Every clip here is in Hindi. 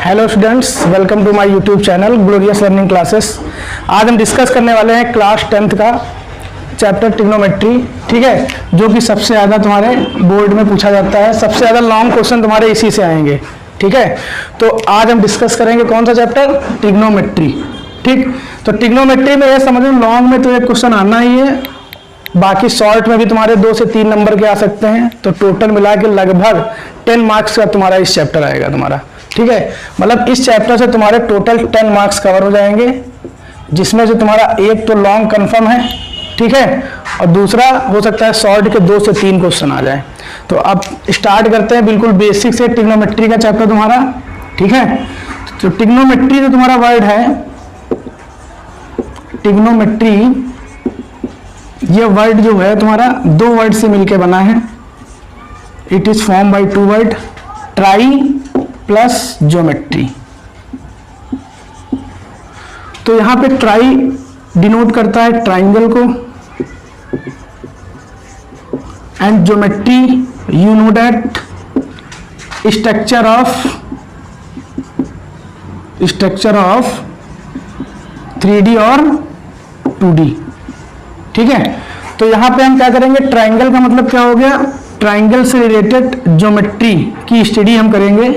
Hello students, welcome to my YouTube channel Glorious Learning Classes. आज हम डिस्कस करने वाले हैं क्लास 10th का चैप्टर ट्रिग्नोमेट्री, ठीक है, जो कि सबसे ज़्यादा तुम्हारे बोर्ड में पूछा जाता है। सबसे ज़्यादा लॉन्ग क्वेश्चन तुम्हारे इसी से आएंगे, ठीक है। तो आज हम डिस्कस करेंगे कौन सा चैप्टर, ट्रिग्नोमेट्री, ठीक। तो ट्रिग्नोमेट्री में यह समझ लो, लॉन्ग में तो एक क्वेश्चन आना ही है, बाकी शॉर्ट में भी तुम्हारे 2 से 3 नंबर के आ सकते हैं। तो टोटल मिला के लगभग 10 मार्क्स का तुम्हारा इस चैप्टर आएगा तुम्हारा, ठीक है। मतलब इस चैप्टर से तुम्हारे टोटल 10 मार्क्स कवर हो जाएंगे, जिसमें से तुम्हारा एक तो लॉन्ग कंफर्म है, ठीक है, और दूसरा हो सकता है शॉर्ट के 2 से 3 क्वेश्चन आ जाए। तो अब स्टार्ट करते हैं बिल्कुल बेसिक से ट्रिग्नोमेट्री का चैप्टर तुम्हारा, ठीक है। तो ट्रिग्नोमेट्री जो तुम्हारा वर्ड है, ट्रिग्नोमेट्री, ये वर्ड जो है तुम्हारा 2 वर्ड से मिलके बना है। It is form by 2 word, try plus geometry. तो यहां पे ट्राई डिनोट करता है ट्राइंगल को, and geometry you know that structure of 3D और 2D, ठीक है। तो यहां पे हम क्या करेंगे, ट्राइंगल का मतलब क्या हो गया, ट्राइंगल से रिलेटेड ज्योमेट्री की स्टडी हम करेंगे।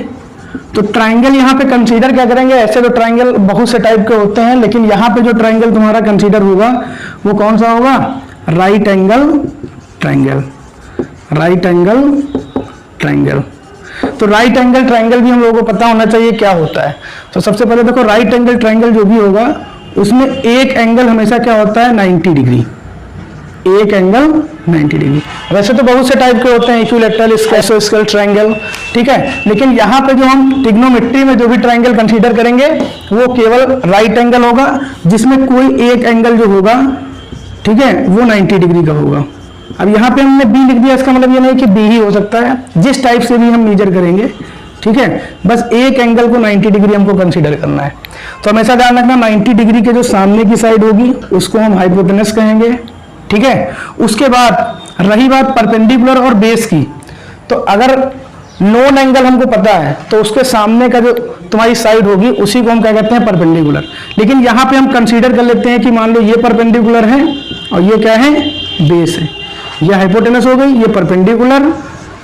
तो ट्राइंगल यहाँ पे कंसीडर क्या करेंगे, ऐसे तो ट्राइंगल बहुत से टाइप के होते हैं, लेकिन यहाँ पे जो ट्राइंगल तुम्हारा कंसीडर होगा वो कौन सा होगा, right angle triangle, right angle triangle. तो राइट एंगल ट्राइंगल भी हम लोगों को पता होना चाहिए क्या होता है। तो सबसे पहले देखो, राइट एंगल ट्राइंगल जो भी होगा उसमें एक एंगल हमेशा क्या होता है, 90 डिग्री, एक एंगल 90 डिग्री। वैसे तो बहुत से टाइप के होते हैं, इक्विलैटरल, आइसोस्केल ट्रायंगल, ठीक है, लेकिन यहाँ पे जो हम ट्रिग्नोमेट्री में जो भी ट्रायंगल कंसीडर करेंगे वो केवल राइट एंगल होगा, जिसमें कोई एक एंगल जो होगा, ठीक है, वो 90 डिग्री का होगा। अब यहाँ पे हमने बी लिख दिया, इसका मतलब ये नहीं कि बी ही हो सकता है, जिस टाइप से भी हम मेजर करेंगे, ठीक है, बस एक एंगल को 90 डिग्री हमको कंसीडर करना है। तो हमेशा ध्यान रखना, 90 डिग्री के जो सामने की साइड होगी उसको हम हाइपोटेनस कहेंगे, ठीक है। उसके बाद रही बात परपेंडिकुलर और बेस की, तो अगर नोन एंगल हमको पता है तो उसके सामने का जो तुम्हारी साइड होगी उसी को हम क्या कहते हैं, परपेंडिकुलर। लेकिन यहाँ पे हम कंसीडर कर लेते हैं कि मान लो ये परपेंडिकुलर है और ये क्या है, बेस है। ये हाइपोटेनस हो गई, ये परपेंडिकुलर,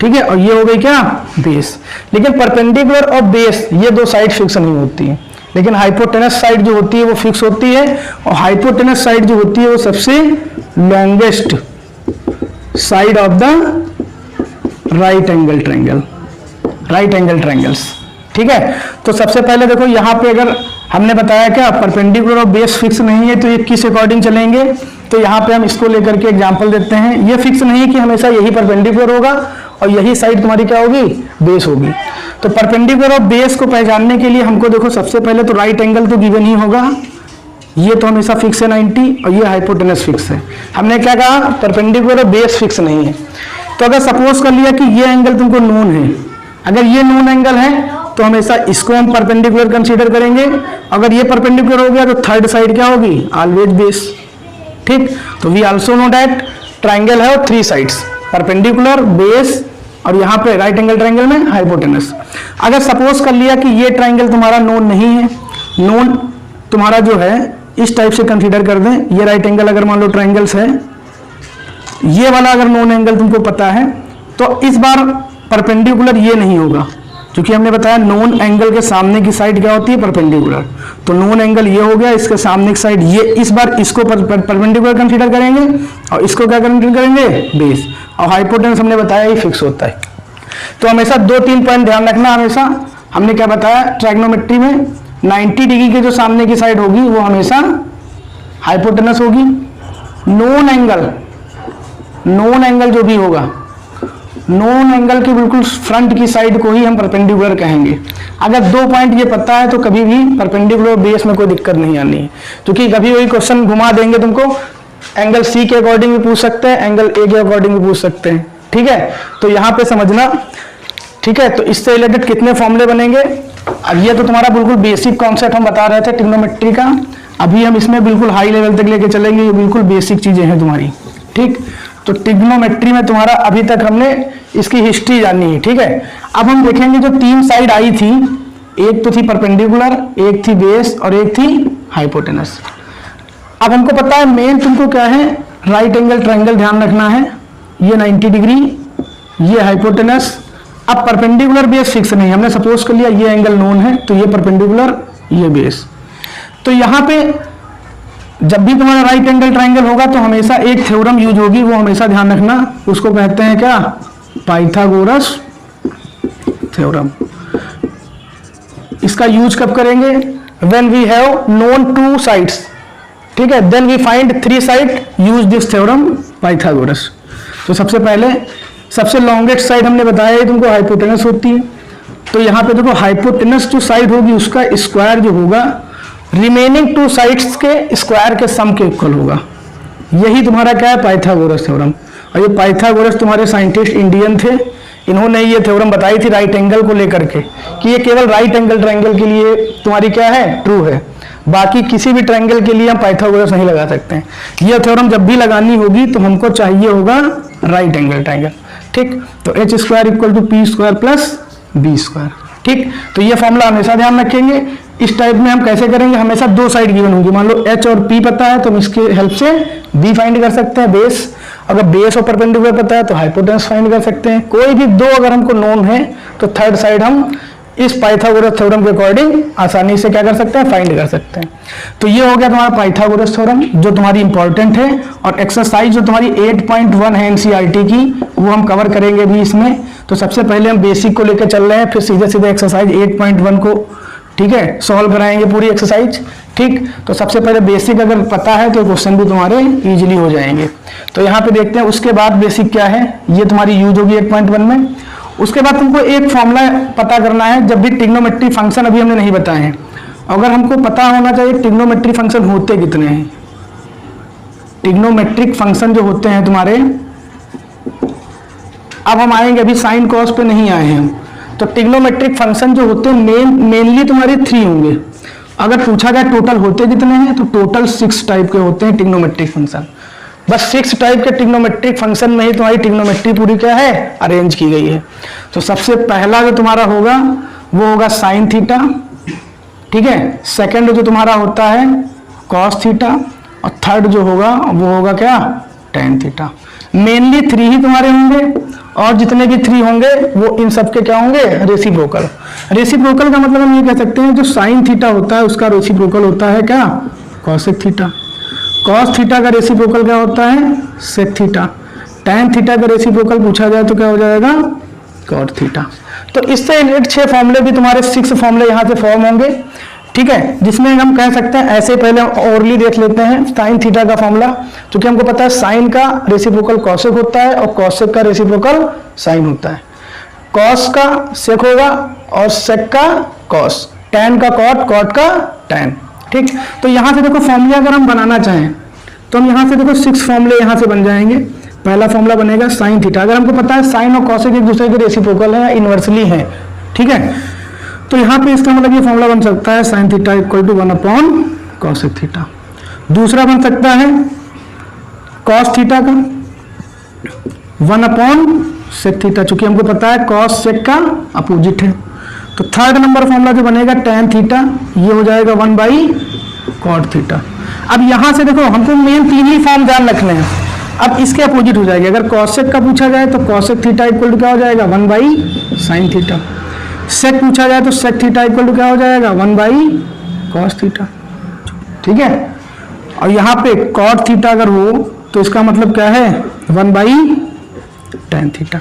ठीक है, और ये हो गई क्या, बेस। लेकिन परपेंडिकुलर और बेस ये 2 साइड फिक्स नहीं होती है, लेकिन हाइपोटेनस साइड जो होती है वो फिक्स होती है, और हाइपोटेनस साइड जो होती है वो सबसे longest side of the right angle triangle, right angle triangles, ठीक है। तो सबसे पहले देखो, यहाँ पे अगर हमने बताया क्या, परपेंडिकुलर और बेस फिक्स नहीं है, तो ये किस अकॉर्डिंग चलेंगे। तो यहाँ पे हम इसको लेकर के एग्जांपल देते हैं। ये फिक्स नहीं है कि हमेशा यही परपेंडिकुलर होगा और यही साइड तुम्हारी क्या होगी, बेस होगी। तो परपेंडिकुलर और बेस को पहचानने के लिए हमको देखो, सबसे पहले तो राइट एंगल तो गिवन ही होगा, ये तो हमेशा फिक्स है 90, और ये हाइपोटेनस फिक्स है। हमने क्या कहा, परपेंडिकुलर और बेस फिक्स नहीं है। तो अगर सपोज कर लिया कि ये एंगल तुमको नोन है, अगर ये नोन एंगल है तो हमेशा इसको हम परपेंडिकुलर कंसीडर करेंगे। अगर ये परपेंडिकुलर हो गया तो थर्ड साइड क्या होगी, ऑलवेज बेस, ठीक। तो we also know that triangle है और 3 साइड्स, परपेंडिकुलर, बेस, और यहाँ पे राइट एंगल ट्राइंगल में हाइपोटेनस। अगर सपोज कर लिया कि ये ट्राइंगल तुम्हारा नोन नहीं है, नोन तुम्हारा जो है इस टाइप से कंसीडर कर दें, ये राइट एंगल अगर मान लो ट्राइंगल्स है, ये वाला अगर नोन एंगल तुमको पता है, तो इस बार परपेंडिकुलर ये नहीं होगा, क्योंकि हमने बताया नोन एंगल के सामने की साइड क्या होती है, परपेंडिकुलर। तो नोन एंगल ये हो गया, इसके सामने की साइड ये, इस बार इसको परपेंडिकुलर कंसीडर करेंगे और इसको क्या कंसीडर करेंगे, बेस। और हाइपोटेनस हमने बताया ये फिक्स होता है। तो हमेशा 2-3 पॉइंट ध्यान रखना। हमेशा हमने क्या बताया, ट्रायग्नोमेट्री में 90 डिग्री के जो सामने की साइड होगी वो हमेशा हाइपोटेनस होगी। नोन एंगल जो भी होगा, नोन एंगल के बिल्कुल फ्रंट की साइड को ही हम परपेंडिकुलर कहेंगे। अगर 2 पॉइंट ये पता है तो कभी भी परपेंडिकुलर बेस में कोई दिक्कत नहीं आनी है, क्योंकि कभी वही क्वेश्चन घुमा देंगे तुमको, एंगल सी के अकॉर्डिंग भी पूछ सकते हैं, एंगल ए के अकॉर्डिंग भी पूछ सकते हैं, ठीक है। तो यहाँ पे समझना, ठीक है। तो इससे रिलेटेड कितने फॉर्मूले बनेंगे, अब ये तो तुम्हारा बिल्कुल बेसिक कॉन्सेप्ट हम बता रहे थे ट्रिग्नोमेट्री का, अभी हम इसमें बिल्कुल हाई लेवल तक लेके चलेंगे, ये बिल्कुल बेसिक चीजें हैं तुम्हारी, ठीक। तो ट्रिग्नोमेट्री में तुम्हारा अभी तक हमने इसकी हिस्ट्री जाननी है, ठीक है। अब हम देखेंगे जो 3 साइड आई थी, एक तो थी परपेंडिकुलर, एक थी बेस और एक थी हाइपोटेनस। अब हमको पता है मेन तुमको क्या है, राइट एंगल ट्रायंगल ध्यान रखना है। ये 90 डिग्री, ये हाइपोटेनस। अब परपेंडिकुलर बेस फिक्स नहीं, हमने सपोज कर लिया ये एंगल नोन है, तो ये परपेंडिकुलर, ये बेस। तो यहां पे जब भी तुम्हारा राइट एंगल ट्रायंगल होगा तो हमेशा एक थ्योरम यूज होगी, वो हमेशा ध्यान रखना, उसको कहते हैं क्या, पाइथागोरस थ्योरम। इसका यूज कब करेंगे, when we have known two sides, ठीक है, then we find three side, use this theorem Pythagoras. तो सबसे पहले सबसे लॉन्गेस्ट साइड हमने बताया है तुमको हाइपोटेनस होती है, तो यहां पे देखो हाइपोटेनस जो साइड होगी उसका स्क्वायर जो होगा रिमेनिंग टू साइड्स के स्क्वायर के सम के इक्वल होगा। यही तुम्हारा क्या है, पाइथागोरस थ्योरम। और ये पाइथागोरस तुम्हारे साइंटिस्ट इंडियन थे, इन्होंने ये थ्योरम बताई थी राइट एंगल को लेकर के कि ये केवल राइट एंगल ट्रायंगल के लिए तुम्हारी क्या है, ट्रू है, बाकी किसी भी ट्रायंगल के लिए हम पाइथागोरस नहीं लगा सकते हैं। ये थ्योरम जब भी लगानी होगी तो हमको चाहिए होगा राइट एंगल ट्रायंगल, ठीक। तो h square equal to p square plus B square, ठीक। तो ये फॉर्मूला हमेशा ध्यान रखेंगे। इस टाइप में हम कैसे करेंगे, हमेशा दो साइड गिवन होंगी, मान लो एच और पी पता है तो हम इसके हेल्प से बी फाइंड कर सकते हैं, बेस। अगर बेस और परपेंडिकुलर पता है तो हाइपोटेनस फाइंड कर सकते हैं। कोई भी दो अगर हमको नोन है तो थर्ड साइड हम इस पाइथागोरस थ्योरम के अकॉर्डिंग आसानी से क्या कर सकते हैं, फाइंड कर सकते हैं। तो ये हो गया तुम्हारा पाइथागोरस थ्योरम जो तुम्हारी इंपॉर्टेंट है। और एक्सरसाइज जो तुम्हारी 8.1 है एनसीईआरटी की, वो हम कवर करेंगे भी इसमें। तो सबसे पहले हम बेसिक को लेकर चल रहे हैं, फिर सीधे सीधे एक्सरसाइज 8.1 को, ठीक है, सॉल्व कराएंगे पूरी एक्सरसाइज, ठीक। तो सबसे पहले बेसिक अगर पता है तो क्वेश्चन भी तुम्हारे इजीली हो जाएंगे। तो यहाँ पे देखते हैं उसके बाद बेसिक क्या है, ये तुम्हारी यूज होगी 8.1 में। उसके बाद तुमको एक फॉर्मूला पता करना है, जब भी ट्रिग्नोमेट्री फंक्शन अभी हमने नहीं बताए हैं, अगर हमको पता होना चाहिए ट्रिग्नोमेट्री फंक्शन होते कितने हैं। ट्रिग्नोमेट्रिक फंक्शन जो होते हैं तुम्हारे, अब हम आएंगे, अभी साइन कॉस पे नहीं आए हैं। तो ट्रिग्नोमेट्रिक फंक्शन जो होते हैं मेनली तुम्हारे 3 होंगे। अगर पूछा जाए टोटल होते कितने हैं तो टोटल 6 टाइप के होते हैं ट्रिग्नोमेट्रिक फंक्शन। बस 6 टाइप के ट्रिग्नोमेट्रिक फंक्शन में ही तुम्हारी ट्रिग्नोमेट्री पूरी क्या है, अरेंज की गई है। तो सबसे पहला जो तुम्हारा होगा वो होगा साइन थीटा, ठीक है। सेकंड जो तुम्हारा होता है कॉस थीटा, और थर्ड जो होगा वो होगा क्या, टेन थीटा। मेनली 3 ही तुम्हारे होंगे, और जितने भी 3 होंगे वो इन सब के क्या होंगे, रेसिप्रोकल। रेसिप्रोकल का मतलब हम ये कह सकते हैं जो साइन थीटा होता है उसका रेसिप्रोकल होता है क्या, कॉसेक थीटा। कॉस थीटा का रेसिप्रोकल क्या होता है, सेक थीटा। टैन थीटा का रेसिप्रोकल पूछा जाए तो क्या हो जाएगा, कॉट थीटा। तो इससे रिलेटेड 6 फॉर्मूले भी तुम्हारे 6 फॉर्मूले यहाँ से फॉर्म होंगे, ठीक है, जिसमें हम कह सकते हैं ऐसे पहले ओरली देख लेते हैं साइन थीटा का फॉर्मूला। क्योंकि हमको पता है साइन का रेसिप्रोकल कॉसेक होता है और कॉसेक का रेसिप्रोकल साइन होता है। कॉस का सेक होगा और सेक का कॉस, टैन का कॉट, कॉट का टैन, ठीक। तो यहां से देखो फॉर्मूला अगर हम बनाना चाहें तो हम यहां से देखो 6 फॉर्मूले यहां से बन जाएंगे। पहला फॉर्मूला बनेगा साइन थीटा। अगर हमको पता है साइन और कॉसेक एक दूसरे के रेसिप्रोकल है, इनवर्सली है, ठीक है, तो यहाँ पे इसका मतलब ये फॉर्मूला बन सकता है sine theta equal to 1 upon cosec theta. दूसरा बन सकता है कॉस थीटा का 1 अपॉन सेक थीटा, चूंकि हमको पता है कॉस सेक का अपोजिट है। तो थर्ड नंबर फॉर्मूला जो बनेगा टैन थीटा, ये हो जाएगा 1 बाई कॉट थीटा। अब यहां से देखो हमको मेन 3 ही फॉर्म ध्यान रखने हैं। अब इसके अपोजिट हो जाएगी, अगर कॉसेक का पूछा जाए तो कॉसेक थीटा इक्वल टू क्या हो जाएगा, 1 बाई साइन थीटा। सेक पूछा जाए तो सेक थीटा इक्वल टू क्या हो जाएगा, 1 बाई कॉस थीटा, ठीक है। और यहाँ पे कॉट थीटा अगर हो तो इसका मतलब क्या है, 1 बाई टैन थीटा।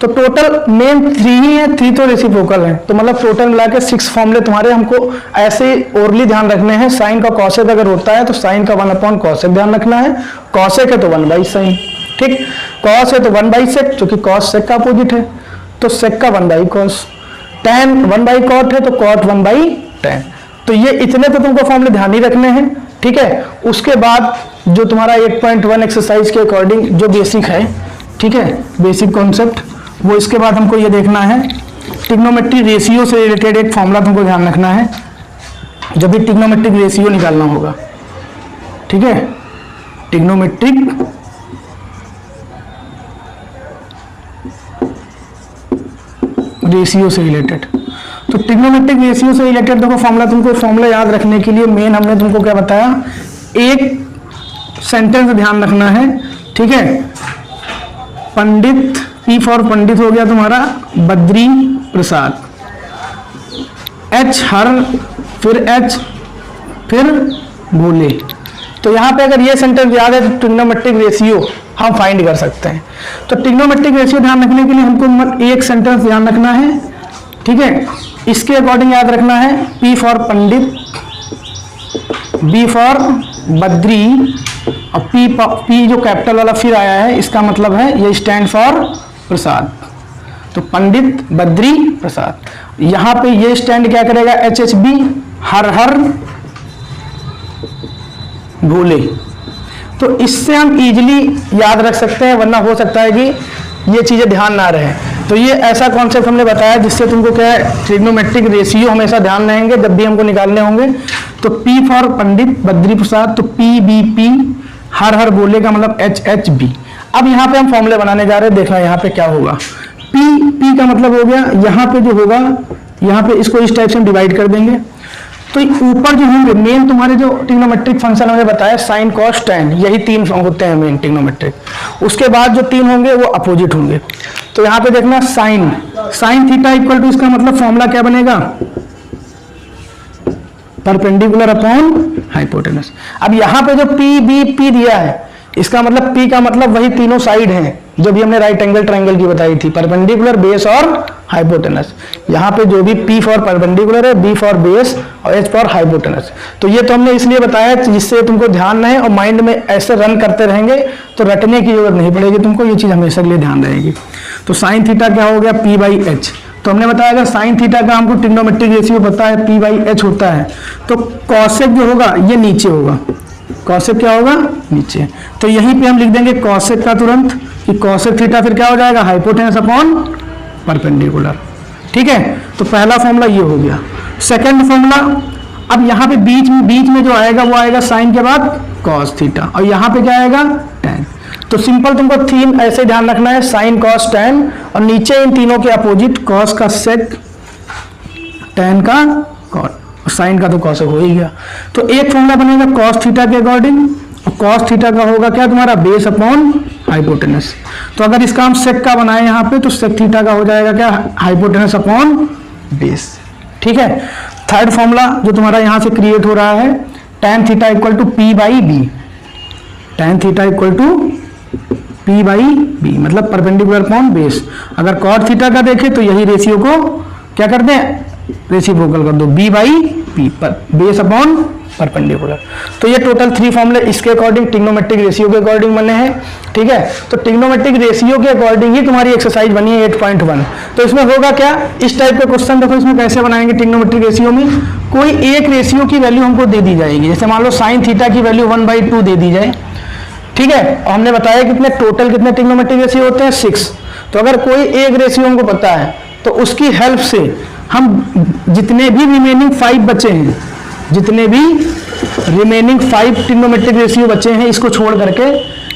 तो टोटल मेन 3 ही है, 3 तो रेसिप्रोकल है। तो मतलब टोटल मिला के 6 फॉर्मूले तुम्हारे हमको ऐसे ओरली ध्यान रखने हैं। साइन का कॉसेक अगर होता है तो साइन का 1 अपॉन कॉसेक ध्यान रखना है, कॉसेक है तो 1 बाई साइन, ठीक। कॉस है तो 1 बाई सेक, क्योंकि कॉस सेक का अपोजिट है, तो सेक का 1 by cos. Tan 1 by cot है तो कॉट 1 बाई टैन। तो ये इतने तो तुमको फॉर्मूले ध्यान ही रखने हैं, ठीक है। उसके बाद जो तुम्हारा 8.1 एक्सरसाइज के अकॉर्डिंग जो बेसिक है, ठीक है, बेसिक कॉन्सेप्ट, वो इसके बाद हमको ये देखना है ट्रिग्नोमेट्री रेशियो से रिलेटेड एक फॉर्मूला तुमको ध्यान रखना है जब भी ट्रिग्नोमेट्रिक रेशियो निकालना होगा, ठीक है। ट्रिग्नोमेट्रिक रेशियो से रिलेटेड तो ट्रिग्नोमेट्रिक रेशियो से रिलेटेड देखो फॉर्मूला, तुमको फॉर्मूला याद रखने के लिए मेन हमने तुमको क्या बताया, एक सेंटेंस ध्यान रखना है, ठीक है। पंडित, पी फॉर पंडित हो गया तुम्हारा बद्री प्रसाद, एच हर, फिर एच, फिर भोले। तो यहाँ पे अगर ये सेंटेंस याद है तो ट्रिग्नोमेट्रिक रेशियो हम फाइंड कर सकते हैं। तो ट्रिग्नोमेट्रिक रेशियो ध्यान रखने के लिए हमको एक सेंटेंस ध्यान रखना है, ठीक है। इसके अकॉर्डिंग याद रखना है P for Pandit, B for Badri, और P जो कैपिटल वाला फिर आया है इसका मतलब है ये स्टैंड फॉर प्रसाद। तो पंडित, बद्री, प्रसाद। यहाँ पे ये स्टैंड क्या करेगा, HHB, हर हर भोले। तो इससे हम इजीली याद रख सकते हैं, वरना हो सकता है कि ये चीज़ें ध्यान ना रहे। तो ये ऐसा कॉन्सेप्ट हमने बताया जिससे तुमको क्या है, ट्रिग्नोमेट्रिक रेशियो हमेशा ध्यान रहेंगे जब भी हमको निकालने होंगे। तो P फॉर पंडित बद्री प्रसाद, तो PBP, हर हर भोले का मतलब HHB। अब यहाँ पे हम फॉर्मूले बनाने जा रहे हैं, देखना यहाँ पे क्या होगा। P का मतलब हो गया, यहाँ पे जो होगा, यहाँ पे इसको इस टाइप से हम डिवाइड कर देंगे। तो ऊपर जो होंगे मेन तुम्हारे जो ट्रिग्नोमेट्रिक फंक्शन हमने बताया साइन कॉस टैन, यही तीन होते हैं मेन ट्रिग्नोमेट्रिक। उसके बाद जो तीन होंगे वो अपोजिट होंगे। तो यहाँ पे देखना साइन थीटा इक्वल टू, इसका मतलब फॉर्मूला क्या बनेगा, परपेंडिकुलर अपॉन हाइपोटेनस। अब यहाँ पे जो PBP दिया है इसका मतलब P का मतलब वही तीनों साइड हैं जो भी हमने राइट एंगल ट्रायंगल की बताई थी, परपेंडिकुलर, बेस और हाइपोटेनस। यहाँ पे जो भी P फॉर परपेंडिकुलर है, B फॉर बेस और H फॉर हाइपोटेनस। तो ये तो हमने इसलिए बताया जिससे तुमको ध्यान रहे और माइंड में ऐसे रन करते रहेंगे तो रटने की जरूरत नहीं पड़ेगी तुमको, ये चीज हमेशा के लिए ध्यान रहेगी। तो साइन थीटा क्या हो गया, P/H। तो हमने बताया अगर साइन थीटा का हमको ट्रिग्नोमेट्रिक रेशियो पता है P/H होता है, तो कॉसेक जो होगा ये नीचे होगा, कॉसेक क्या होगा, नीचे। तो यहीं पे हम लिख देंगे कॉसेक का तुरंत कि कॉसेक थीटा फिर क्या हो जाएगा, हाइपोटेनस अपॉन परपेंडिकुलर, ठीक है। तो पहला फॉर्मूला ये हो गया। सेकंड फॉर्मूला, अब यहाँ पे बीच में जो आएगा वो आएगा साइन के बाद कॉस थीटा, और यहाँ पे क्या आएगा, टैन। तो सिंपल तुमको थीम ऐसे ध्यान रखना है, साइन कॉस टैन, और नीचे इन तीनों के अपोजिट, कॉस का सेक, टैन का कॉट, साइन का तो कॉसेक हो ही गया। तो एक फॉर्मूला बनेगा कॉस थीटा के अकॉर्डिंग, और कॉस थीटा का होगा क्या तुम्हारा, बेस अपॉन हाइपोटेनस। तो अगर इसका हम सेक का बनाए यहाँ पे तो सेक थीटा का हो जाएगा क्या, हाइपोटेनस अपॉन बेस, ठीक है। थर्ड फॉर्मूला जो तुम्हारा यहाँ से क्रिएट हो रहा है, tan theta equal to P/B, tan theta equal to P/B मतलब परपेंडिकुलर अपॉन बेस। अगर कॉट थीटा का देखें तो यही रेशियो को क्या कर दें, रेसिप्रोकल कर दो, B/P पर बेस अपॉन परपेंडिकुलर। तो ये टोटल 3 फॉर्मूले इसके अकॉर्डिंग ट्रिग्नोमेट्रिक रेशियो के अकॉर्डिंग बने हैं, ठीक है। तो ट्रिग्नोमेट्रिक रेशियो के अकॉर्डिंग ही तुम्हारी एक्सरसाइज बनी है 8.1। तो इसमें होगा क्या, इस टाइप का क्वेश्चन देखो इसमें कैसे बनाएंगे। ट्रिग्नोमेट्रिक रेशियो में कोई एक रेशियो की वैल्यू हमको दे दी जाएगी, जैसे मान लो साइन थीटा की वैल्यू 1/2 दे दी जाए, ठीक है। और हमने बताया कितने टोटल कितने ट्रिग्नोमेट्रिक रेशियो होते हैं, 6। तो अगर कोई एक रेशियो हमको पता है तो उसकी हेल्प से हम जितने भी रिमेनिंग 5 बचे हैं, जितने भी रिमेनिंग 5 ट्रिग्नोमेट्रिक रेशियो बचे हैं इसको छोड़ करके,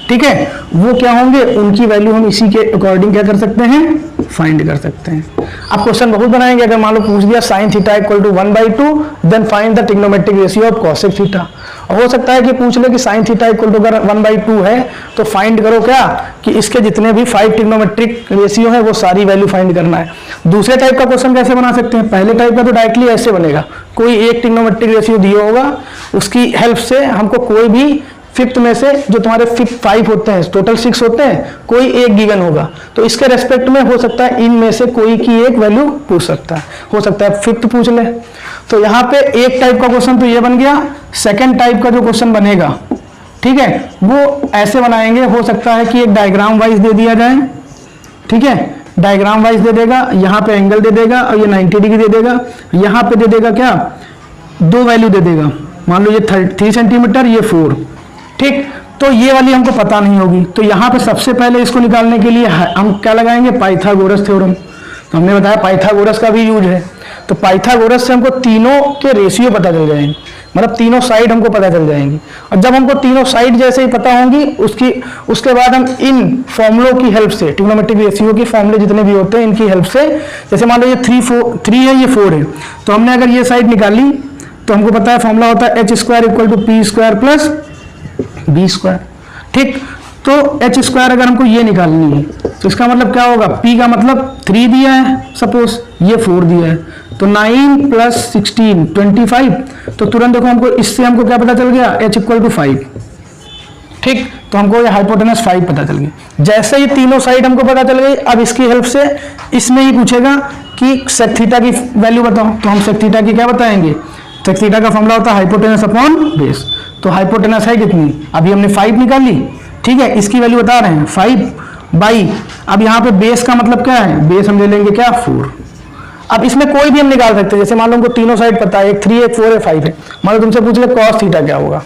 ठीक है, वो क्या होंगे, उनकी वैल्यू हम इसी के अकॉर्डिंग क्या कर सकते हैं, फाइंड कर सकते हैं। आप क्वेश्चन बहुत बनाएंगे, अगर मान लो पूछ दिया sine theta equal to 1/2 then find the trigonometric ratio of cosec theta. हो सकता है कि पूछ ले कि साइन थीटा इक्वल टू अगर 1/2 है तो फाइंड करो क्या, कि इसके जितने भी 5 ट्रिग्नोमेट्रिक रेशियो है वो सारी वैल्यू फाइंड करना है। दूसरे टाइप का क्वेश्चन कैसे बना सकते हैं, पहले टाइप का तो डायरेक्टली ऐसे बनेगा, कोई एक ट्रिग्नोमेट्रिक रेशियो दिया होगा, उसकी हेल्प से हमको कोई भी फिफ्थ में से जो तुम्हारे 5 होते हैं, टोटल 6 होते हैं, कोई एक गिवन होगा, तो इसके रेस्पेक्ट में हो सकता है इनमें से कोई की एक वैल्यू पूछ सकता है, हो सकता है फिफ्थ पूछ ले। तो यहाँ पे एक टाइप का क्वेश्चन तो ये बन गया। सेकंड टाइप का जो क्वेश्चन बनेगा, ठीक है, वो ऐसे बनाएंगे, हो सकता है कि एक डायग्राम वाइज दे दिया जाए, ठीक है, डायग्राम वाइज दे देगा, यहाँ पे एंगल दे देगा और ये 90 डिग्री दे देगा, यहाँ पे दे देगा क्या, 2 वैल्यू दे देगा, मान लो ये 3 सेंटीमीटर, ये 4, ठीक। तो ये वाली हमको पता नहीं होगी, तो यहाँ पे सबसे पहले इसको निकालने के लिए हम क्या लगाएंगे, पाइथागोरस थ्योरम। तो हमने बताया पाइथागोरस का भी यूज है, तो पाइथागोरस से हमको तीनों के रेशियो पता चल जाएंगे। मतलब तीनों साइड हमको पता चल जाएंगी। और जब हमको तीनों साइड जैसे ही पता होंगी उसके बाद हम इन फॉर्मूलों की हेल्प से, ट्रिग्नोमेट्रिक रेशियो के फॉर्मूले जितने भी होते हैं इनकी हेल्प से, जैसे मान लो ये 3 है, ये 4 है, तो हमने अगर ये साइड निकाली तो हमको पता है फॉर्मूला होता है h square equal to p square plus B square. ठीक, तो h स्क्वायर अगर हमको ये निकालनी है तो इसका मतलब क्या होगा, p का मतलब 3 दिया है, सपोज ये 4 दिया है, तो 9 प्लस 16 25, तो तुरंत देखो हमको इससे हमको क्या पता चल गया, h इक्वल टू 5। ठीक, तो हमको ये हाइपोटेनस 5 पता चल गई। जैसे ही तीनों साइड हमको पता चल गई, अब इसकी हेल्प से इसमें ही पूछेगा कि सेक थीटा की वैल्यू बताओ, तो हम सेक थीटा की क्या बताएंगे, सेक थीटा का फॉर्मूला होता है हाइपोटेनस अपॉन बेस। तो हाइपोटेनस है कितनी, अभी हमने 5 निकाली, ठीक है, इसकी वैल्यू बता रहे हैं 5 बाई, अब यहाँ पे बेस का मतलब क्या है, बेस हम ले लेंगे क्या 4। अब इसमें कोई भी हम निकाल सकते हैं, जैसे मान लो हमको तीनों साइड पता है, एक 3 एक 4 है 5 है, मान लो तुमसे पूछ ले कॉस थीटा क्या होगा,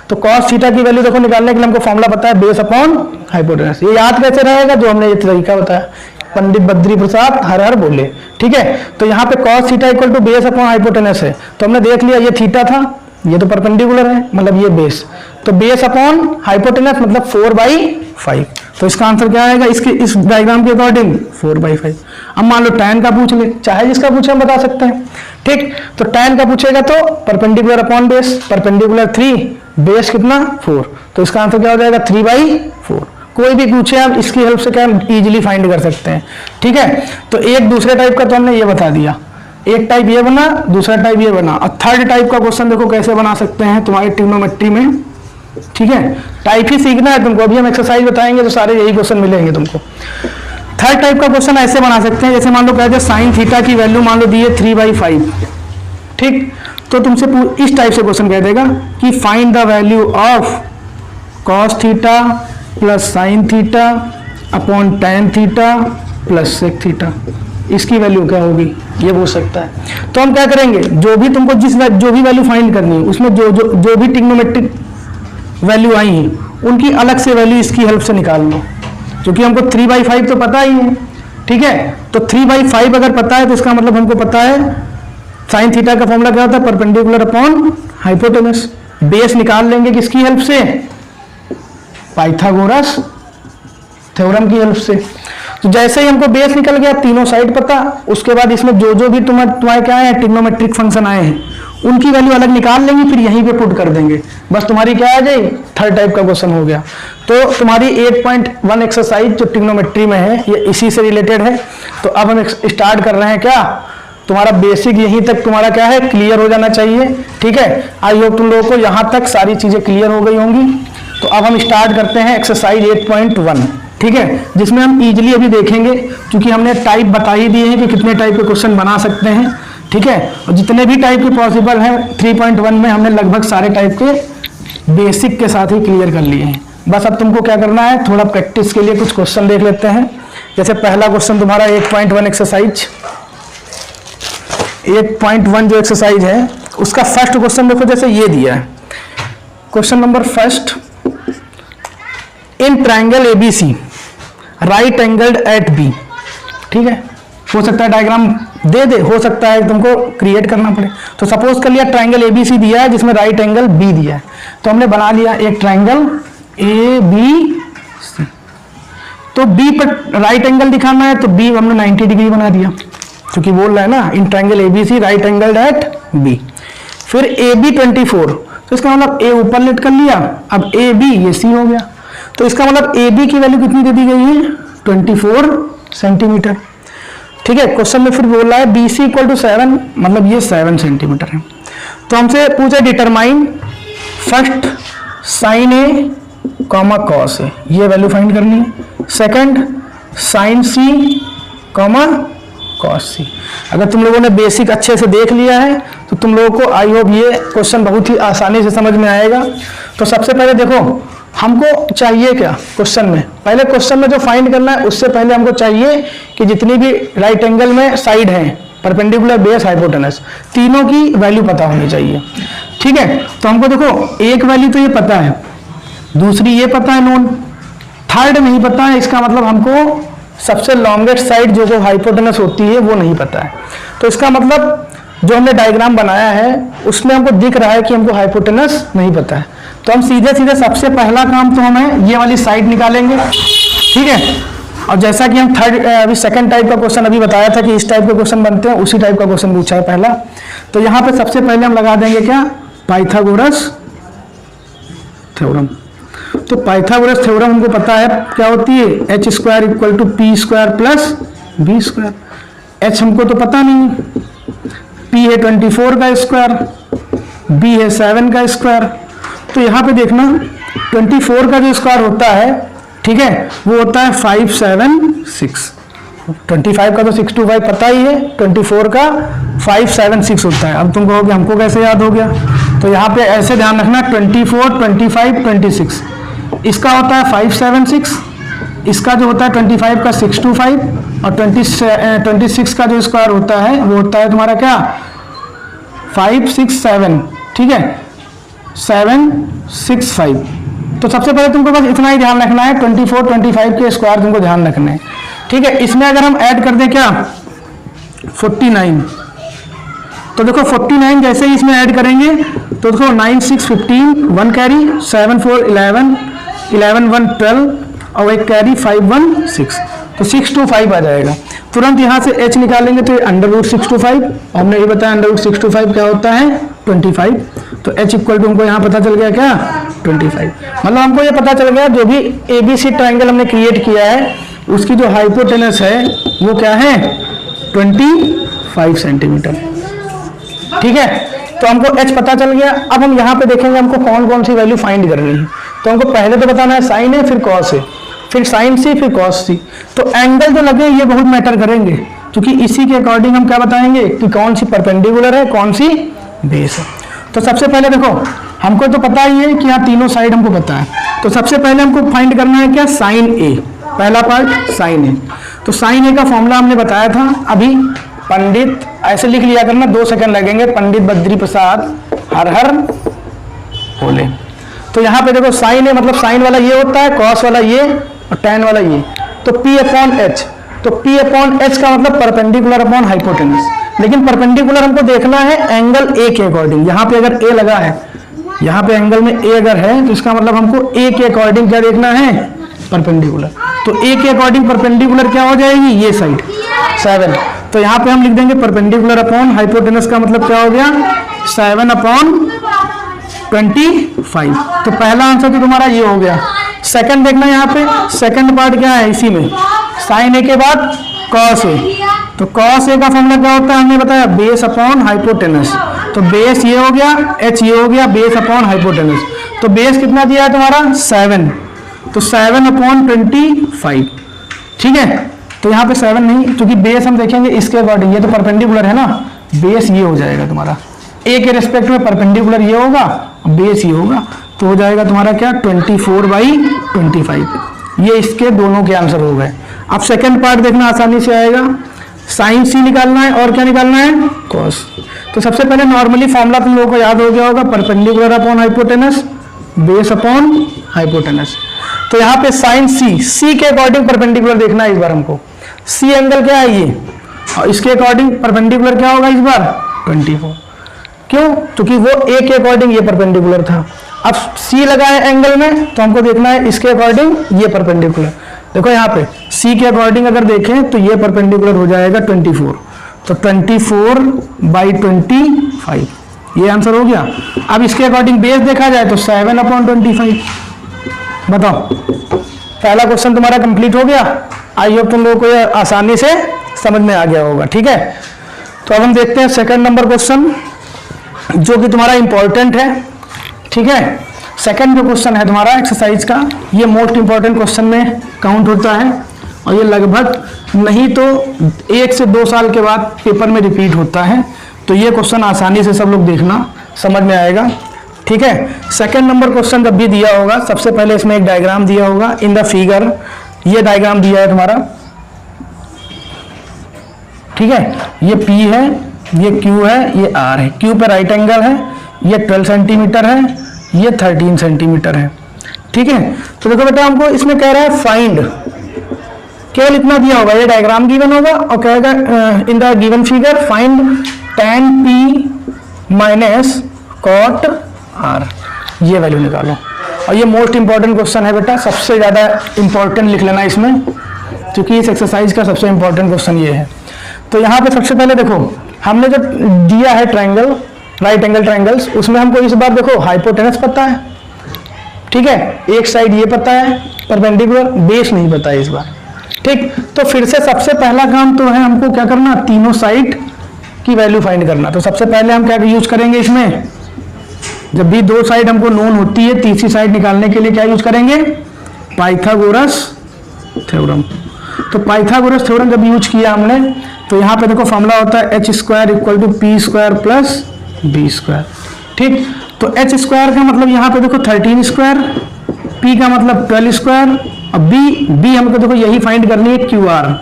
तो कॉस थीटा की वैल्यू देखो निकालने के लिए हमको फॉर्मूला पता है बेस अपॉन हाइपोटेनस। ये याद कैसे रहेगा, जो हमने ये तरीका बताया, पंडित बद्री प्रसाद हर हर बोले। ठीक है, तो यहाँ पे cos theta equal to base upon hypotenuse है, तो हमने देख लिया ये थीटा था, ये तो परपेंडिकुलर है, मतलब ये बेस, तो बेस अपॉन हाइपोटेनस मतलब 4/5। तो इसका आंसर क्या आएगा, इसके इस डायग्राम के अकॉर्डिंग 4/5। अब मान लो tan का पूछ ले, चाहे जिसका पूछे हम बता सकते हैं। ठीक, तो tan का पूछेगा तो perpendicular upon base, perpendicular 3, base कितना 4, तो इसका आंसर क्या हो जाएगा 3/4। कोई भी पूछे आप इसकी हेल्प से क्या हम इजीली फाइंड कर सकते हैं। ठीक है, तो एक दूसरे टाइप का तो हमने ये बता दिया, एक टाइप ये बना, दूसरा टाइप ये बना, और थर्ड टाइप का क्वेश्चन देखो कैसे बना सकते हैं तुम्हारे ट्रिग्नोमेट्री में। ठीक है, टाइप ही सीखना है तुमको, अभी हम एक्सरसाइज बताएंगे तो सारे यही क्वेश्चन मिलेंगे तुमको। थर्ड टाइप का क्वेश्चन ऐसे बना सकते हैं, जैसे मान लो कहते हैं साइन थीटा की वैल्यू मान लो दी है 3/5। ठीक, तो तुमसे इस टाइप से क्वेश्चन कह देगा कि find the value of cos theta plus sine theta upon tan theta plus sec theta, इसकी वैल्यू क्या होगी, ये पूछ सकता है। तो हम क्या करेंगे, जो भी तुमको जो भी वैल्यू फाइंड करनी है उसमें जो भी ट्रिग्नोमेट्रिक वैल्यू आई है उनकी अलग से वैल्यू इसकी हेल्प से निकाल लो, क्योंकि हमको 3/5 तो पता ही है। ठीक है, तो 3/5 अगर पता है तो इसका मतलब हमको पता है साइन थीटा का फॉर्मूला क्या होता है, परपेंडिकुलर अपॉन हाइपोटेनस। बेस निकाल लेंगे किसकी हेल्प से, पाइथागोरस थ्योरम की हेल्प से। तो जैसे ही हमको बेस निकल गया, तीनों साइड पता, उसके बाद इसमें जो भी तुम्हारे क्या है ट्रिग्नोमेट्रिक फंक्शन आए हैं उनकी वैल्यू अलग निकाल लेंगे, फिर यहीं पे पुट कर देंगे, बस तुम्हारी क्या आ जाएगी, थर्ड टाइप का क्वेश्चन हो गया। तो तुम्हारी 8.1 एक्सरसाइज जो ट्रिग्नोमेट्री में है ये इसी से रिलेटेड है। तो अब हम स्टार्ट कर रहे हैं क्या, तुम्हारा बेसिक यहीं तक तुम्हारा क्या है क्लियर हो जाना चाहिए। ठीक है, आई होप तुम लोगों को यहाँ तक सारी चीजें क्लियर हो गई होंगी। तो अब हम स्टार्ट करते हैं एक्सरसाइज 8.1। ठीक है, जिसमें हम इजीली अभी देखेंगे, क्योंकि हमने टाइप बता ही दिए हैं कि कितने टाइप के क्वेश्चन बना सकते हैं। ठीक है, और जितने भी टाइप के पॉसिबल हैं 3.1 में हमने लगभग सारे टाइप के बेसिक के साथ ही क्लियर कर लिए हैं। बस अब तुमको क्या करना है, थोड़ा प्रैक्टिस के लिए कुछ क्वेश्चन देख लेते हैं। जैसे पहला क्वेश्चन तुम्हारा 8.1 एक्सरसाइज 8.1 जो एक्सरसाइज है उसका फर्स्ट क्वेश्चन देखो, जैसे ये दिया है question number first, in triangle ABC right angled at B। ठीक है, हो सकता है डायग्राम दे हो सकता है तुमको क्रिएट करना पड़े। तो सपोज कर लिया ट्राइंगल ABC दिया है जिसमें राइट एंगल B दिया है, तो हमने बना लिया एक ट्राइंगल ABC। तो B पर राइट एंगल दिखाना है तो B हमने 90 डिग्री बना दिया, क्योंकि बोल रहा है ना in triangle ABC right angled at B। फिर AB 24, तो इसका मतलब A ऊपर लेट कर लिया, अब AB ये C हो गया। तो इसका मतलब AB की वैल्यू कितनी दे दी गई है 24 सेंटीमीटर। ठीक है, क्वेश्चन में फिर बोल रहा है BC इक्वल टू 7, मतलब ये 7 सेंटीमीटर है। तो हमसे पूछे determine first sine A comma cos A, ये वैल्यू फाइंड करनी है। Second sine C comma cos C। अगर तुम लोगों ने बेसिक अच्छे से देख लिया है तो तुम लोगों को आई होप ये क्वेश्चन बहुत ही आसानी से समझ में आएगा। तो सबसे पहले देखो हमको चाहिए क्या क्वेश्चन में, पहले क्वेश्चन में जो फाइंड करना है उससे पहले हमको चाहिए कि जितनी भी राइट एंगल में साइड हैं, परपेंडिकुलर, बेस, हाइपोटेनस, तीनों की वैल्यू पता होनी चाहिए। ठीक है, तो हमको देखो एक वैल्यू तो ये पता है, दूसरी ये पता है नोन, थर्ड नहीं पता है। इसका मतलब हमको सबसे लॉन्गेस्ट साइड जो हाइपोटेनस होती है वो नहीं पता है। तो इसका मतलब जो हमने डायग्राम बनाया है उसमें हमको दिख रहा है कि हमको हाइपोटेनस नहीं पता है, तो हम सीधे सीधे सबसे पहला काम तो हमें ये वाली साइड निकालेंगे, ठीक है। और जैसा कि हम अभी सेकंड टाइप का क्वेश्चन अभी बताया था कि इस टाइप के क्वेश्चन बनते हैं, उसी टाइप का क्वेश्चन पूछा है पहला। तो यहाँ पे सबसे पहले हम लगा देंगे क्या, पाइथागोरस थ्योरम। तो पाइथागोरस थ्योरम हमको पता है क्या होती है, h square equal to p square plus B square. H हमको तो पता नहीं, पी है 24 का स्क्वायर, बी है 7 का स्क्वायर। तो यहाँ पे देखना 24 का जो स्क्वायर होता है, ठीक है, वो होता है 576। 25 का तो 625 पता ही है, 24 का 576 होता है। अब तुम कहोगे हमको कैसे याद हो गया, तो यहाँ पे ऐसे ध्यान रखना 24, 25, 26, इसका होता है 576, इसका जो होता है 25 का 625 और 26 का जो स्क्वायर होता है वो होता है तुम्हारा क्या 567, ठीक है 765। तो सबसे पहले तुमको बस इतना ही ध्यान रखना है, 24, 25 के स्क्वायर तुमको ध्यान रखना है, ठीक है। इसमें अगर हम ऐड कर दें क्या 49, तो देखो 49 जैसे ही इसमें ऐड करेंगे तो देखो 9 6 15, 1 कैरी, 7 4 11, 11 1 12 और एक कैरी 5 1 6, तो 625 आ जाएगा। तुरंत यहाँ से h निकालेंगे तो √625, हमने ये बताया √625 क्या होता है 25, तो h इक्वल टू हमको यहाँ पता चल गया क्या 25। मतलब हमको ये पता चल गया जो भी ABC ट्राइंगल हमने क्रिएट किया है उसकी जो हाइपोटेनस है वो क्या है 25 सेंटीमीटर, ठीक है। तो हमको h पता चल गया। अब हम यहाँ पे देखेंगे हमको कौन कौन सी वैल्यू फाइंड करनी है। तो हमको पहले तो बताना है साइन है, फिर कॉस है, फिर साइन सी, फिर कॉस सी। तो एंगल जो लगे ये बहुत मैटर करेंगे, क्योंकि इसी के अकॉर्डिंग हम क्या बताएंगे कि कौन सी परपेंडिकुलर है, कौन सी बेस है। तो सबसे पहले देखो हमको तो पता ही है कि यहाँ तीनों साइड हमको पता है, तो सबसे पहले हमको फाइंड करना है क्या साइन ए, पहला पार्ट साइन ए। तो साइन ए का फॉर्मूला हमने बताया था अभी, पंडित ऐसे लिख लिया करना, 2 सेकंड लगेंगे, पंडित बद्री प्रसाद हर हर बोले। तो यहाँ पे देखो साइन ए मतलब साइन वाला ये होता है, कॉस वाला ये और टैन वाला ये, तो P अपॉन एच। तो P अपॉन एच का मतलब परपेंडिकुलर अपॉन हाइपोटेनस, लेकिन परपेंडिकुलर हमको देखना है एंगल ए के अकॉर्डिंग। यहाँ पे अगर ए लगा है, यहाँ पे एंगल में ए अगर है तो इसका मतलब हमको ए के अकॉर्डिंग क्या देखना है परपेंडिकुलर। तो ए के अकॉर्डिंग परपेंडिकुलर क्या हो जाएगी ये साइड 7, तो यहाँ पे हम लिख देंगे परपेंडिकुलर अपॉन हाइपोटेनस का मतलब क्या हो गया 7 अपॉन 25। तो पहला आंसर तो तुम्हारा ये हो गया। सेकंड देखना यहाँ पे, सेकंड पार्ट क्या है इसी में, साइन ए के बाद कॉस ए। तो कॉस ए का फॉर्मूला क्या होता है हमने बताया बेस अपॉन हाइपोटेनस। तो बेस ये हो गया, एच ये हो गया, बेस अपॉन हाइपोटेनस। तो बेस कितना दिया है तुम्हारा 7, तो 7 अपॉन 25, ठीक है। तो यहाँ पे 7 नहीं, क्योंकि बेस हम देखेंगे इसके अकॉर्डिंग, ये तो परपेंडिकुलर है ना, बेस ये हो जाएगा तुम्हारा, ए के रेस्पेक्ट में परपेंडिकुलर ये होगा, बेस ये होगा, तो हो जाएगा तुम्हारा क्या 24/25। ये इसके दोनों के आंसर हो गए। अब सेकंड पार्ट देखना आसानी से आएगा, साइन सी निकालना है और क्या निकालना है कॉस। तो सबसे पहले नॉर्मली फॉर्मूला तुम लोगों को याद हो गया होगा, perpendicular upon hypotenuse, base upon hypotenuse. तो यहाँ पे साइन सी, सी के अकॉर्डिंग परपेंडिकुलर देखना है इस बार हमको। सी एंगल क्या है ये, और इसके अकॉर्डिंग परपेंडिकुलर क्या होगा इस बार 24। क्यों, क्योंकि वो ए के अकॉर्डिंग ये परपेंडिकुलर था। अब सी लगा है एंगल में, तो हमको देखना है इसके अकॉर्डिंग ये परपेंडिकुलर। देखो यहाँ पे सी के अकॉर्डिंग अगर देखें तो ये परपेंडिकुलर हो जाएगा 24, तो 24/25 ये आंसर हो गया। अब इसके अकॉर्डिंग बेस देखा जाए तो 7 अपॉन 25। बताओ, पहला क्वेश्चन तुम्हारा कंप्लीट हो गया। आई होप तुम लोगों को ये आसानी से समझ में आ गया होगा, ठीक है। तो अब हम देखते हैं सेकंड नंबर क्वेश्चन, जो कि तुम्हारा इंपॉर्टेंट है, ठीक है। सेकंड जो क्वेश्चन है तुम्हारा एक्सरसाइज का, ये मोस्ट इंपॉर्टेंट क्वेश्चन में काउंट होता है, और ये लगभग नहीं तो 1 से 2 साल के बाद पेपर में रिपीट होता है। तो ये क्वेश्चन आसानी से सब लोग देखना, समझ में आएगा, ठीक है। सेकंड नंबर क्वेश्चन जब भी दिया होगा, सबसे पहले इसमें एक डायग्राम दिया होगा इन द फिगर, ये डायग्राम दिया है तुम्हारा, ठीक है। ये P है, ये Q है, ये R है। Q पे राइट एंगल है, ये 12 सेंटीमीटर है, ये 13 सेंटीमीटर है, ठीक है। तो देखो बेटा हमको इसमें कह रहा है फाइंड, केवल इतना दिया होगा, ये डायग्राम गिवन होगा और कहेगा in the given figure find tan p minus cot r, ये वैल्यू निकालो। और ये मोस्ट इंपॉर्टेंट क्वेश्चन है बेटा, सबसे ज़्यादा इंपॉर्टेंट लिख लेना इसमें, क्योंकि इस एक्सरसाइज का सबसे इंपॉर्टेंट क्वेश्चन ये है। तो यहाँ पे सबसे पहले देखो, हमने जो दिया है ट्रायंगल, राइट एंगल ट्रायंगल्स, उसमें हमको इस बार देखो हाइपोटेनस पता है, ठीक है, एक साइड ये पता है परपेंडिकुलर, बेस नहीं पता है इस बार, ठीक। तो फिर से सबसे पहला काम तो है हमको क्या करना, तीनों साइड की वैल्यू फाइंड करना। तो सबसे पहले हम क्या यूज करेंगे इसमें, जब भी दो साइड हमको नोन होती है, तीसरी साइड निकालने के लिए क्या यूज करेंगे, पाइथागोरस थ्योरम। तो पाइथागोरस थ्योरम जब यूज किया हमने, तो यहाँ पे देखो फॉर्मूला होता है h square equal to p square plus B square, ठीक। तो एच स्क्वायर का मतलब यहाँ पे देखो 13 स्क्वायर, पी का मतलब 12 स्क्वायर, और बी हमको देखो यही फाइंड करनी है क्यू आर,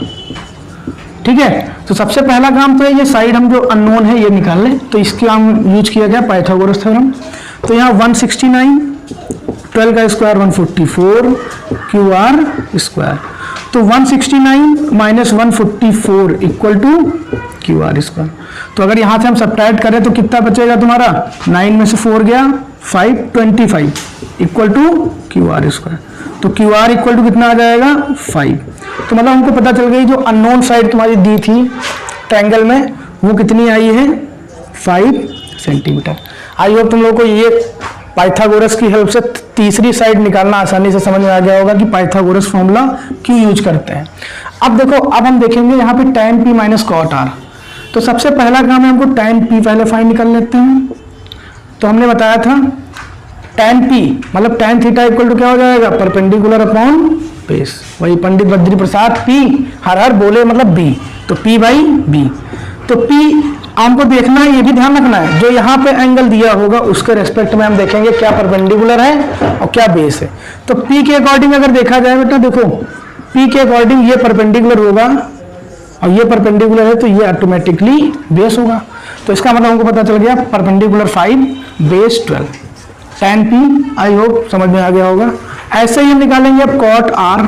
ठीक है। तो सबसे पहला काम तो है ये साइड हम जो अननोन है ये निकाल लें, तो इसके हम यूज किया गया पाइथागोरस थ्योरम। तो यहाँ 169, 12 का स्क्वायर 144, क्यू आर स्क्वायर। तो 169 minus 144 equal to q r square. तो अगर यहाँ से हम सब्ट्रैक्ट करें तो कितना बचेगा तुम्हारा, 9 में से 4 गया 5, 25 equal to q r square. तो क्यू आर इक्वल टू कितना आ जाएगा 5। तो मतलब हमको पता चल गई जो अननोन साइड तुम्हारी दी थी ट्रायंगल में वो कितनी आई है, 5 सेंटीमीटर। आई होप तुम लोगों को ये पाइथागोरस की हेल्प से तीसरी साइड निकालना आसानी से समझ में आ गया होगा कि पाइथागोरस फॉर्मूला क्यों यूज करते हैं। अब देखो, अब हम देखेंगे यहाँ पे tan p minus cot r. तो सबसे पहला काम है हमको tan p पहले फाइंड कर लेते हैं। तो हमने बताया था tan p मतलब tan थीटा इक्वल टू क्या हो जाएगा, परपेंडिकुलर अपॉन बेस। वही पंडित बद्री प्रसाद p हर हर बोले मतलब b, तो p बाई b। तो p हमको देखना है, ये भी ध्यान रखना है, जो यहाँ पे एंगल दिया होगा उसके रेस्पेक्ट में हम देखेंगे क्या परपेंडिकुलर है और क्या बेस है। तो P के अकॉर्डिंग अगर देखा जाए बेटा, देखो P के अकॉर्डिंग ये परपेंडिकुलर होगा और ये परपेंडिकुलर है, तो ये ऑटोमेटिकली बेस होगा। तो इसका मतलब हमको पता चल गया perpendicular 5 base 12, tan P। I hope समझ में आ गया होगा। ऐसे ही हम निकालेंगे अब कॉट R।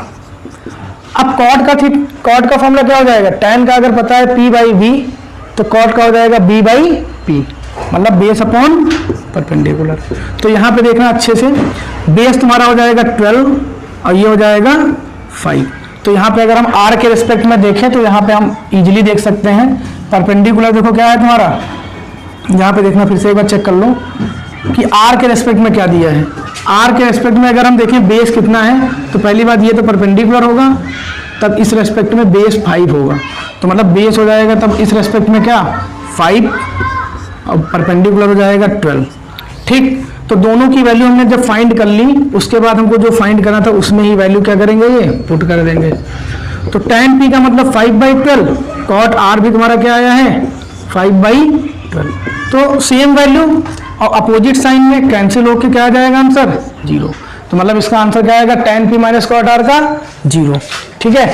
अब कॉट का फॉर्मूला क्या हो जाएगा, tan का अगर पता है P बाई V, तो कॉट का हो जाएगा b बाई पी, मतलब बेस अपॉन परपेंडिकुलर। तो यहाँ पे देखना अच्छे से, बेस तुम्हारा हो जाएगा 12 और ये हो जाएगा 5। तो यहाँ पे अगर हम r के रिस्पेक्ट में देखें तो यहाँ पे हम इजीली देख सकते हैं परपेंडिकुलर देखो क्या है तुम्हारा, यहाँ पे देखना फिर से एक बार चेक कर लो कि r के रिस्पेक्ट में क्या दिया है। r के रिस्पेक्ट में अगर हम देखें बेस कितना है, तो पहली बात ये तो परपेंडिकुलर होगा, तब इस रेस्पेक्ट में बेस 5 होगा, तो मतलब बेस हो जाएगा तब इस रेस्पेक्ट में क्या 5 और परपेंडिकुलर हो जाएगा 12, ठीक। तो दोनों की वैल्यू हमने जब फाइंड कर ली, उसके बाद हमको जो फाइंड करना था उसमें ही वैल्यू क्या करेंगे, ये पुट कर देंगे। तो tan p का मतलब 5/12, कॉट r भी तुम्हारा क्या आया है 5/12। तो सेम वैल्यू और अपोजिट साइन में कैंसिल होकर क्या आ जाएगा आंसर 0। तो मतलब इसका आंसर क्या आएगा, tan p minus cot r का 0, ठीक है।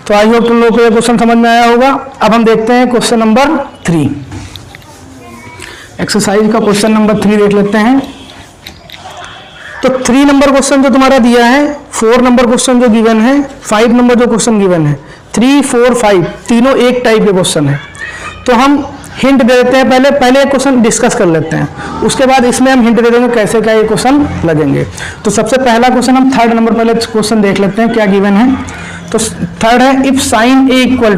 तो आई होप तुम लोगों को ये क्वेश्चन समझ में आया होगा। अब हम देखते हैं क्वेश्चन नंबर 3, एक्सरसाइज का क्वेश्चन नंबर 3 देख लेते हैं। तो 3 नंबर क्वेश्चन जो तुम्हारा दिया है, 4 नंबर क्वेश्चन जो गिवन है, 5 नंबर जो क्वेश्चन गिवन है, 3, 4, 5 तीनों एक टाइप के क्वेश्चन है। तो हम हिंट दे देते हैं, पहले एक क्वेश्चन डिस्कस कर लेते हैं, उसके बाद इसमें हम हिंट दे देंगे कैसे क्या ये क्वेश्चन लगेंगे। तो सबसे पहला क्वेश्चन हम 3rd नंबर पहले क्वेश्चन देख लेते हैं क्या गिवन है। तो 3rd है, if sine A equal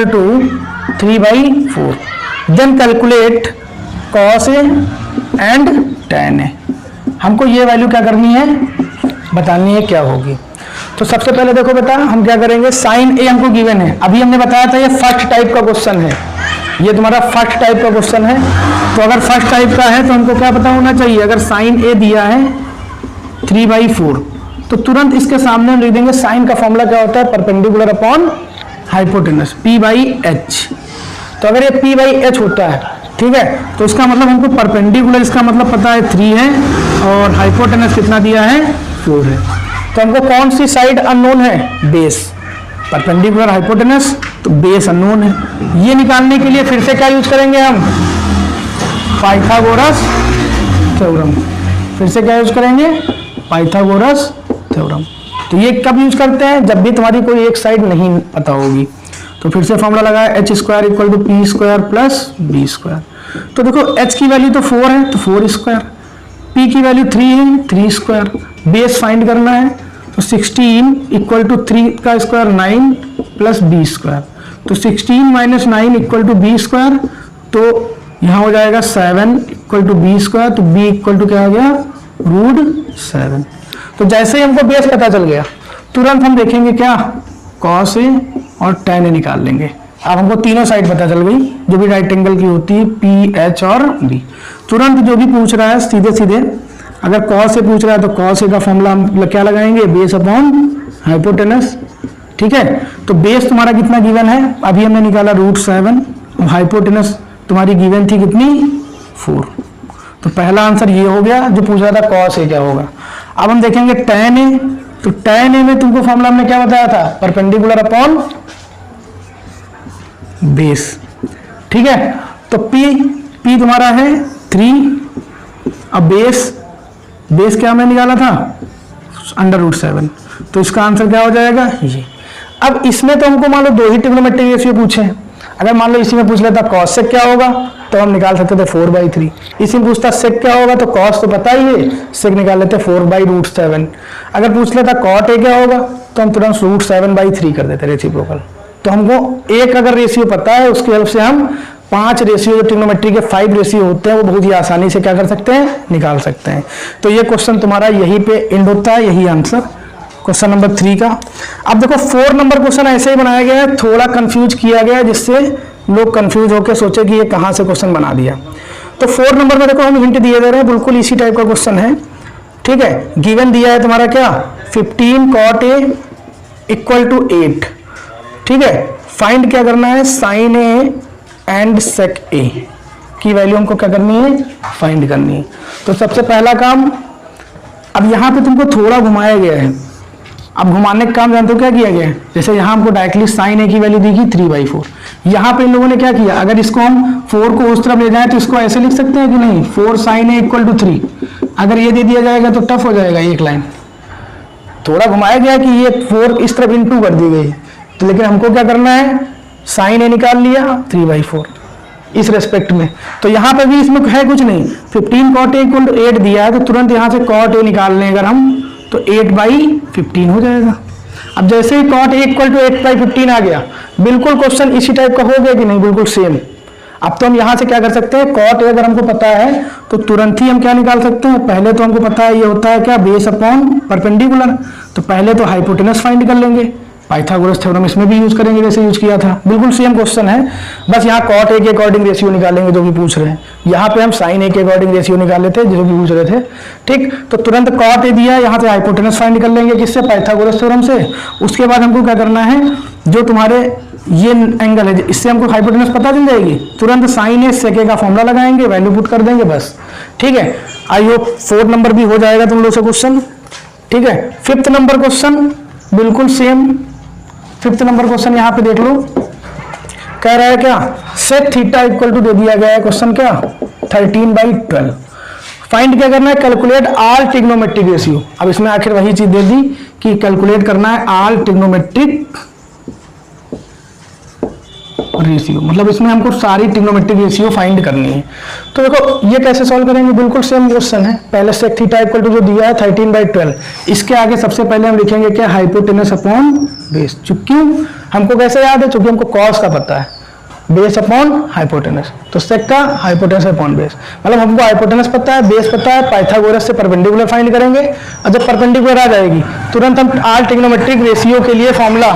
to 3/4 then calculate cos A and tan A. हमको ये वैल्यू क्या करनी है, बतानी है क्या होगी। तो सबसे पहले देखो बेटा, हम क्या करेंगे, साइन ए हमको गिवन है, अभी हमने बताया था ये फर्स्ट टाइप का क्वेश्चन है, ये तुम्हारा फर्स्ट टाइप का क्वेश्चन है। तो अगर फर्स्ट टाइप का है तो हमको क्या पता होना चाहिए, अगर साइन ए दिया है 3/4, तो तुरंत इसके सामने हम लिख देंगे साइन का फॉर्मूला क्या होता है, परपेंडिकुलर अपॉन हाइपोटेनस p/h। तो अगर ये p/h होता है, ठीक है, तो इसका मतलब हमको परपेंडिकुलर, इसका मतलब पता है 3 है और हाइपोटेनस कितना दिया है 4 है। तो हमको कौन सी साइड अननोन है, बेस, परपेंडिकुलर हाइपोटेनस, तो बेस अननोन है। ये निकालने के लिए फिर से क्या यूज करेंगे हम, पाइथागोरस थ्योरम। फिर से क्या यूज करेंगे, पाइथागोरस थ्योरम। तो ये कब यूज करते हैं, जब भी तुम्हारी कोई एक साइड नहीं पता होगी। तो फिर से फॉर्मूला लगाया h square equal to p square plus B square. तो देखो एच की वैल्यू तो 4 है तो 4 स्क्वायर, पी की वैल्यू 3 है 3 स्क्वायर, बेस फाइंड करना है तो 16 इक्वल टू 3 का स्क्वायर 9 प्लस बी स्क्वायर, तो 16 minus 9 equal to b square, तो यहाँ हो जाएगा 7 इक्वल टू बी स्क्वायर, तो बी इक्वल टू क्या हो गया √7। तो जैसे ही हमको बेस पता चल गया तुरंत हम देखेंगे क्या cos A और tan A निकाल लेंगे। अब हमको तीनों साइड पता चल गई जो भी राइट एंगल की होती है पी एच और बी। तुरंत जो भी पूछ रहा है सीधे सीधे अगर cos A पूछ रहा है तो cos A का फॉर्मूला हम क्या लगाएंगे बेस अपॉन हाइपोटेनस। ठीक है, तो बेस तुम्हारा कितना गिवन है अभी हमने निकाला √7, हाइपोटेनस तुम्हारी गिवन थी कितनी 4। तो पहला आंसर ये हो गया जो पूछ रहा था cos A क्या होगा। अब हम देखेंगे tan A, तो tan A में तुमको फॉर्मूला हमने क्या बताया था परपेंडिकुलर अपॉन बेस। ठीक है, तो P तुम्हारा है 3, अब बेस क्या हमने निकाला था √7, तो इसका आंसर क्या हो जाएगा ये। अब इसमें तो हमको मान लो 2 ही ट्रिग्नोमेट्रिक रेशियो पूछे हैं, अगर मान लो इसी में पूछ लेता cos sec क्या होगा तो हम निकाल सकते थे 4/3, इसी में पूछता sec क्या होगा तो cos तो पता ही है, sec निकाल लेते 4/√7। अगर पूछ लेता cot A क्या होगा तो हम तुरंत √7/3 कर देते रेसिप्रोकल। तो हमको एक अगर रेशियो पता है उसकी हेल्प से हम 5 रेशियो जो ट्रिग्नोमेट्री के 5 रेशियो होते हैं वो बहुत ही आसानी से क्या कर सकते हैं निकाल सकते हैं। तो ये क्वेश्चन तुम्हारा यहीं पे एंड होता है, यही आंसर क्वेश्चन नंबर 3 का। अब देखो 4 नंबर क्वेश्चन ऐसे ही बनाया गया है, थोड़ा कंफ्यूज किया गया जिससे लोग कंफ्यूज होकर सोचे कि ये कहाँ से क्वेश्चन बना दिया। तो 4 नंबर में देखो हम हिंट दिए दे रहे हैं, बिल्कुल इसी टाइप का क्वेश्चन है। ठीक है, गिवन दिया है तुम्हारा क्या 15 cot A इक्वल टू 8। ठीक है, फाइंड क्या करना है sin A and sec A की वैल्यू हमको क्या करनी है फाइंड करनी है। तो सबसे पहला काम, अब यहाँ पे तुमको थोड़ा घुमाया गया है, अब घुमाने का काम जानते हो क्या किया गया है, जैसे यहाँ हमको डायरेक्टली sin A की वैल्यू दी गई 3/4, यहाँ पे इन लोगों ने क्या किया अगर इसको हम 4 को उस तरफ ले जाए तो इसको ऐसे लिख सकते हैं कि नहीं 4 sin A इक्वल टू 3, अगर ये दे दिया जाएगा तो टफ हो जाएगा एक लाइन। थोड़ा घुमाया गया कि ये 4 इस तरफ इंटू कर दी गई, तो लेकिन हमको क्या करना है sin A निकाल लिया 3/4 इस रेस्पेक्ट में। तो यहाँ पे भी इसमें है कुछ नहीं, 15 cot A इक्वल टू 8 दिया है तो तुरंत यहाँ से cot A निकाल लें अगर हम तो 8/15 हो जाएगा। अब जैसे ही cot A इक्वल टू 8/15 आ गया, बिल्कुल क्वेश्चन इसी टाइप का हो गया कि नहीं, बिल्कुल सेम। अब तो हम यहाँ से क्या कर सकते हैं cot A अगर हमको पता है तो तुरंत ही हम क्या निकाल सकते हैं, पहले तो हमको पता है ये होता है क्या बेस अपॉन परपेंडिकुलर, तो पहले तो हाइपोटेनस फाइंड कर लेंगे, पाइथागोरस थ्योरम इसमें भी यूज करेंगे जैसे यूज किया था, बिल्कुल सेम क्वेश्चन है, बस यहाँ cot A के अकॉर्डिंग रेशियो निकालेंगे जो भी पूछ रहे हैं, यहाँ पे हम sin A के अकॉर्डिंग रेशियो निकाल लेते हैं जो भी पूछ रहे थे। ठीक, तो तुरंत cot A दिया, यहाँ से हाइपोटेनस फाइंड कर लेंगे किससे पाइथागोरस थ्योरम से। उसके बाद हमको क्या करना है जो तुम्हारे ये एंगल है इससे हमको हाइपोटेनस पता चल जाएगी, तुरंत sin A sec A का फॉर्मूला लगाएंगे, वैल्यू पुट कर देंगे बस। ठीक है, आई होप 4 नंबर भी हो जाएगा तुम लोग से क्वेश्चन। ठीक है, 5th नंबर क्वेश्चन बिल्कुल सेम। 5th नंबर क्वेश्चन यहाँ पे देख लो, कह रहा है क्या sec थीटा इक्वल टू दे दिया गया है क्वेश्चन क्या 13/12। फाइंड क्या करना है कैलकुलेट ऑल ट्रिग्नोमेट्रिक रेशियो। अब इसमें आखिर वही चीज दे दी कि कैलकुलेट करना है ऑल ट्रिग्नोमेट्रिक रेशियो, मतलब इसमें हमको सारी ट्रिग्नोमेट्रिक रेशियो फाइंड करनी है। तो देखो ये कैसे सॉल्व करेंगे, बिल्कुल सेम क्वेश्चन है, पहले sec थीटा इक्वल टू जो दिया है 13/12, इसके आगे सबसे पहले हम लिखेंगे क्या हाइपोटेनस अपॉन बेस। क्यों हमको कैसे याद है, क्योंकि हमको cos का पता है, बेस अपॉन हाइपोटेनस, तो sec का हाइपोटेनस अपॉन बेस, मतलब हमको हाइपोटेनस पता है बेस पता है, पाइथागोरस से परपेंडिकुलर फाइंड करेंगे, और जब परपेंडिकुलर आ जाएगी तुरंत हम ऑल ट्रिग्नोमेट्रिक रेशियो के लिए फॉर्मूला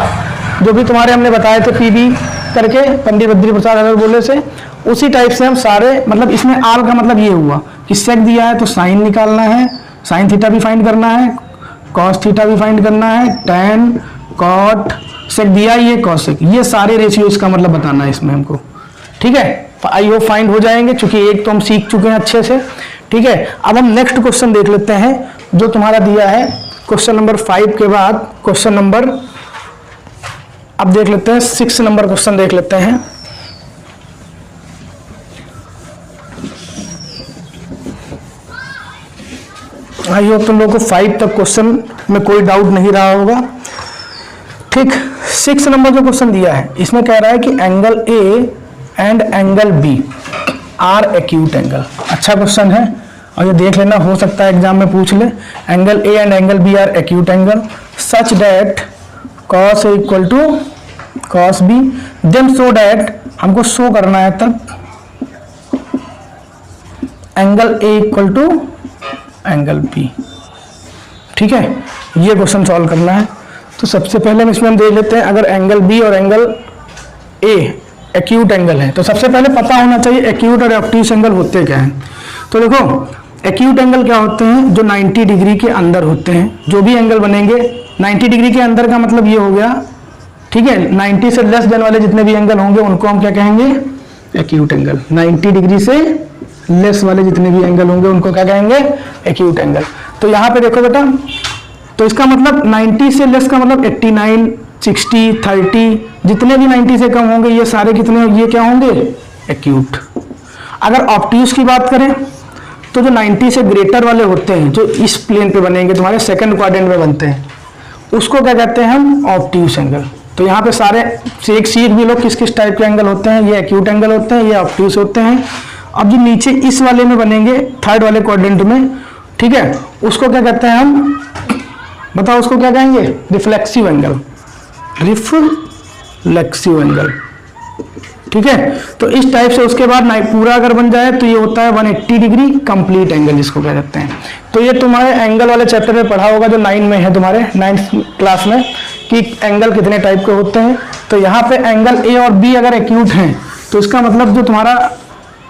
जो भी तुम्हारे हमने बताए थे पीबी करके पंडित बद्री प्रसाद अगर बोले से, उसी टाइप से हम सारे, मतलब इसमें आल का मतलब ये हुआ कि सेक दिया है तो साइन निकालना है, साइन थीटा भी फाइंड करना है, कॉस थीटा भी फाइंड करना है, टैन कॉट सेक दिया ये कॉस सेक, ये सारे रेशियो इसका मतलब बताना है इसमें हमको। ठीक है, आई होप फाइंड हो जाएंगे क्योंकि एक तो हम सीख चुके हैं अच्छे से। ठीक है, अब हम नेक्स्ट क्वेश्चन देख लेते हैं जो तुम्हारा दिया है क्वेश्चन नंबर 5 के बाद क्वेश्चन नंबर, अब देख लेते हैं 6 नंबर क्वेश्चन देख लेते हैं। आई होप तुम लोग को 5 तक क्वेश्चन में कोई डाउट नहीं रहा होगा। ठीक, 6 नंबर जो क्वेश्चन दिया है इसमें कह रहा है कि angle A and angle B are acute angle. अच्छा क्वेश्चन है और ये देख लेना, हो सकता है एग्जाम में पूछ ले। Angle A and angle B are acute angle such that cos A equal to cos B, then so that, हमको शो करना है तब angle A equal to angle B. ठीक है, ये क्वेश्चन सॉल्व करना है। तो सबसे पहले इसमें हम देख लेते हैं, अगर एंगल बी और एंगल ए एक्यूट एंगल है तो सबसे पहले पता होना चाहिए एक्यूट और ऑब्ट्यूस एंगल होते क्या हैं। तो देखो एक्यूट एंगल क्या होते हैं, जो 90 डिग्री के अंदर होते हैं। जो भी एंगल बनेंगे 90 डिग्री के अंदर का मतलब ये हो गया, ठीक है, 90 से लेस देन वाले जितने भी एंगल होंगे उनको हम क्या कहेंगे, एक्यूट एंगल। 90 डिग्री से लेस वाले जितने भी एंगल होंगे उनको क्या कहेंगे, एक्यूट एंगल। तो यहाँ पे देखो बेटा, तो इसका मतलब 90 से लेस का मतलब 89, 60, 30, जितने भी 90 से कम होंगे ये सारे कितने, ये क्या होंगे, एक्यूट। अगर ऑब्ट्यूस की बात करें तो जो 90 से ग्रेटर वाले होते हैं, जो इस प्लेन पे बनेंगे, तुम्हारे सेकंड क्वाड्रेंट में बनते हैं, उसको क्या कहते हैं हम, ऑब्ट्यूस एंगल। तो यहाँ पे सारे एक सीख भी लो किस किस टाइप के एंगल होते हैं, ये एक्यूट एंगल होते हैं, ये ऑब्ट्यूस होते हैं। अब जो नीचे इस वाले में बनेंगे, थर्ड वाले क्वाड्रेंट में, ठीक है, उसको क्या कहते हैं हम, बताओ उसको क्या कहेंगे, रिफ्लेक्सिव एंगल, रिफ्लेक्सिव एंगल। ठीक है, तो इस टाइप से उसके बाद पूरा अगर बन जाए तो ये होता है 180 डिग्री कंप्लीट एंगल, जिसको कह सकते हैं। तो ये तुम्हारे एंगल वाले चैप्टर में पढ़ा होगा, जो 9 में है तुम्हारे 9th क्लास में, कि एंगल कितने टाइप के होते हैं। तो यहाँ पे एंगल ए और बी अगर एक्यूट हैं तो इसका मतलब जो तुम्हारा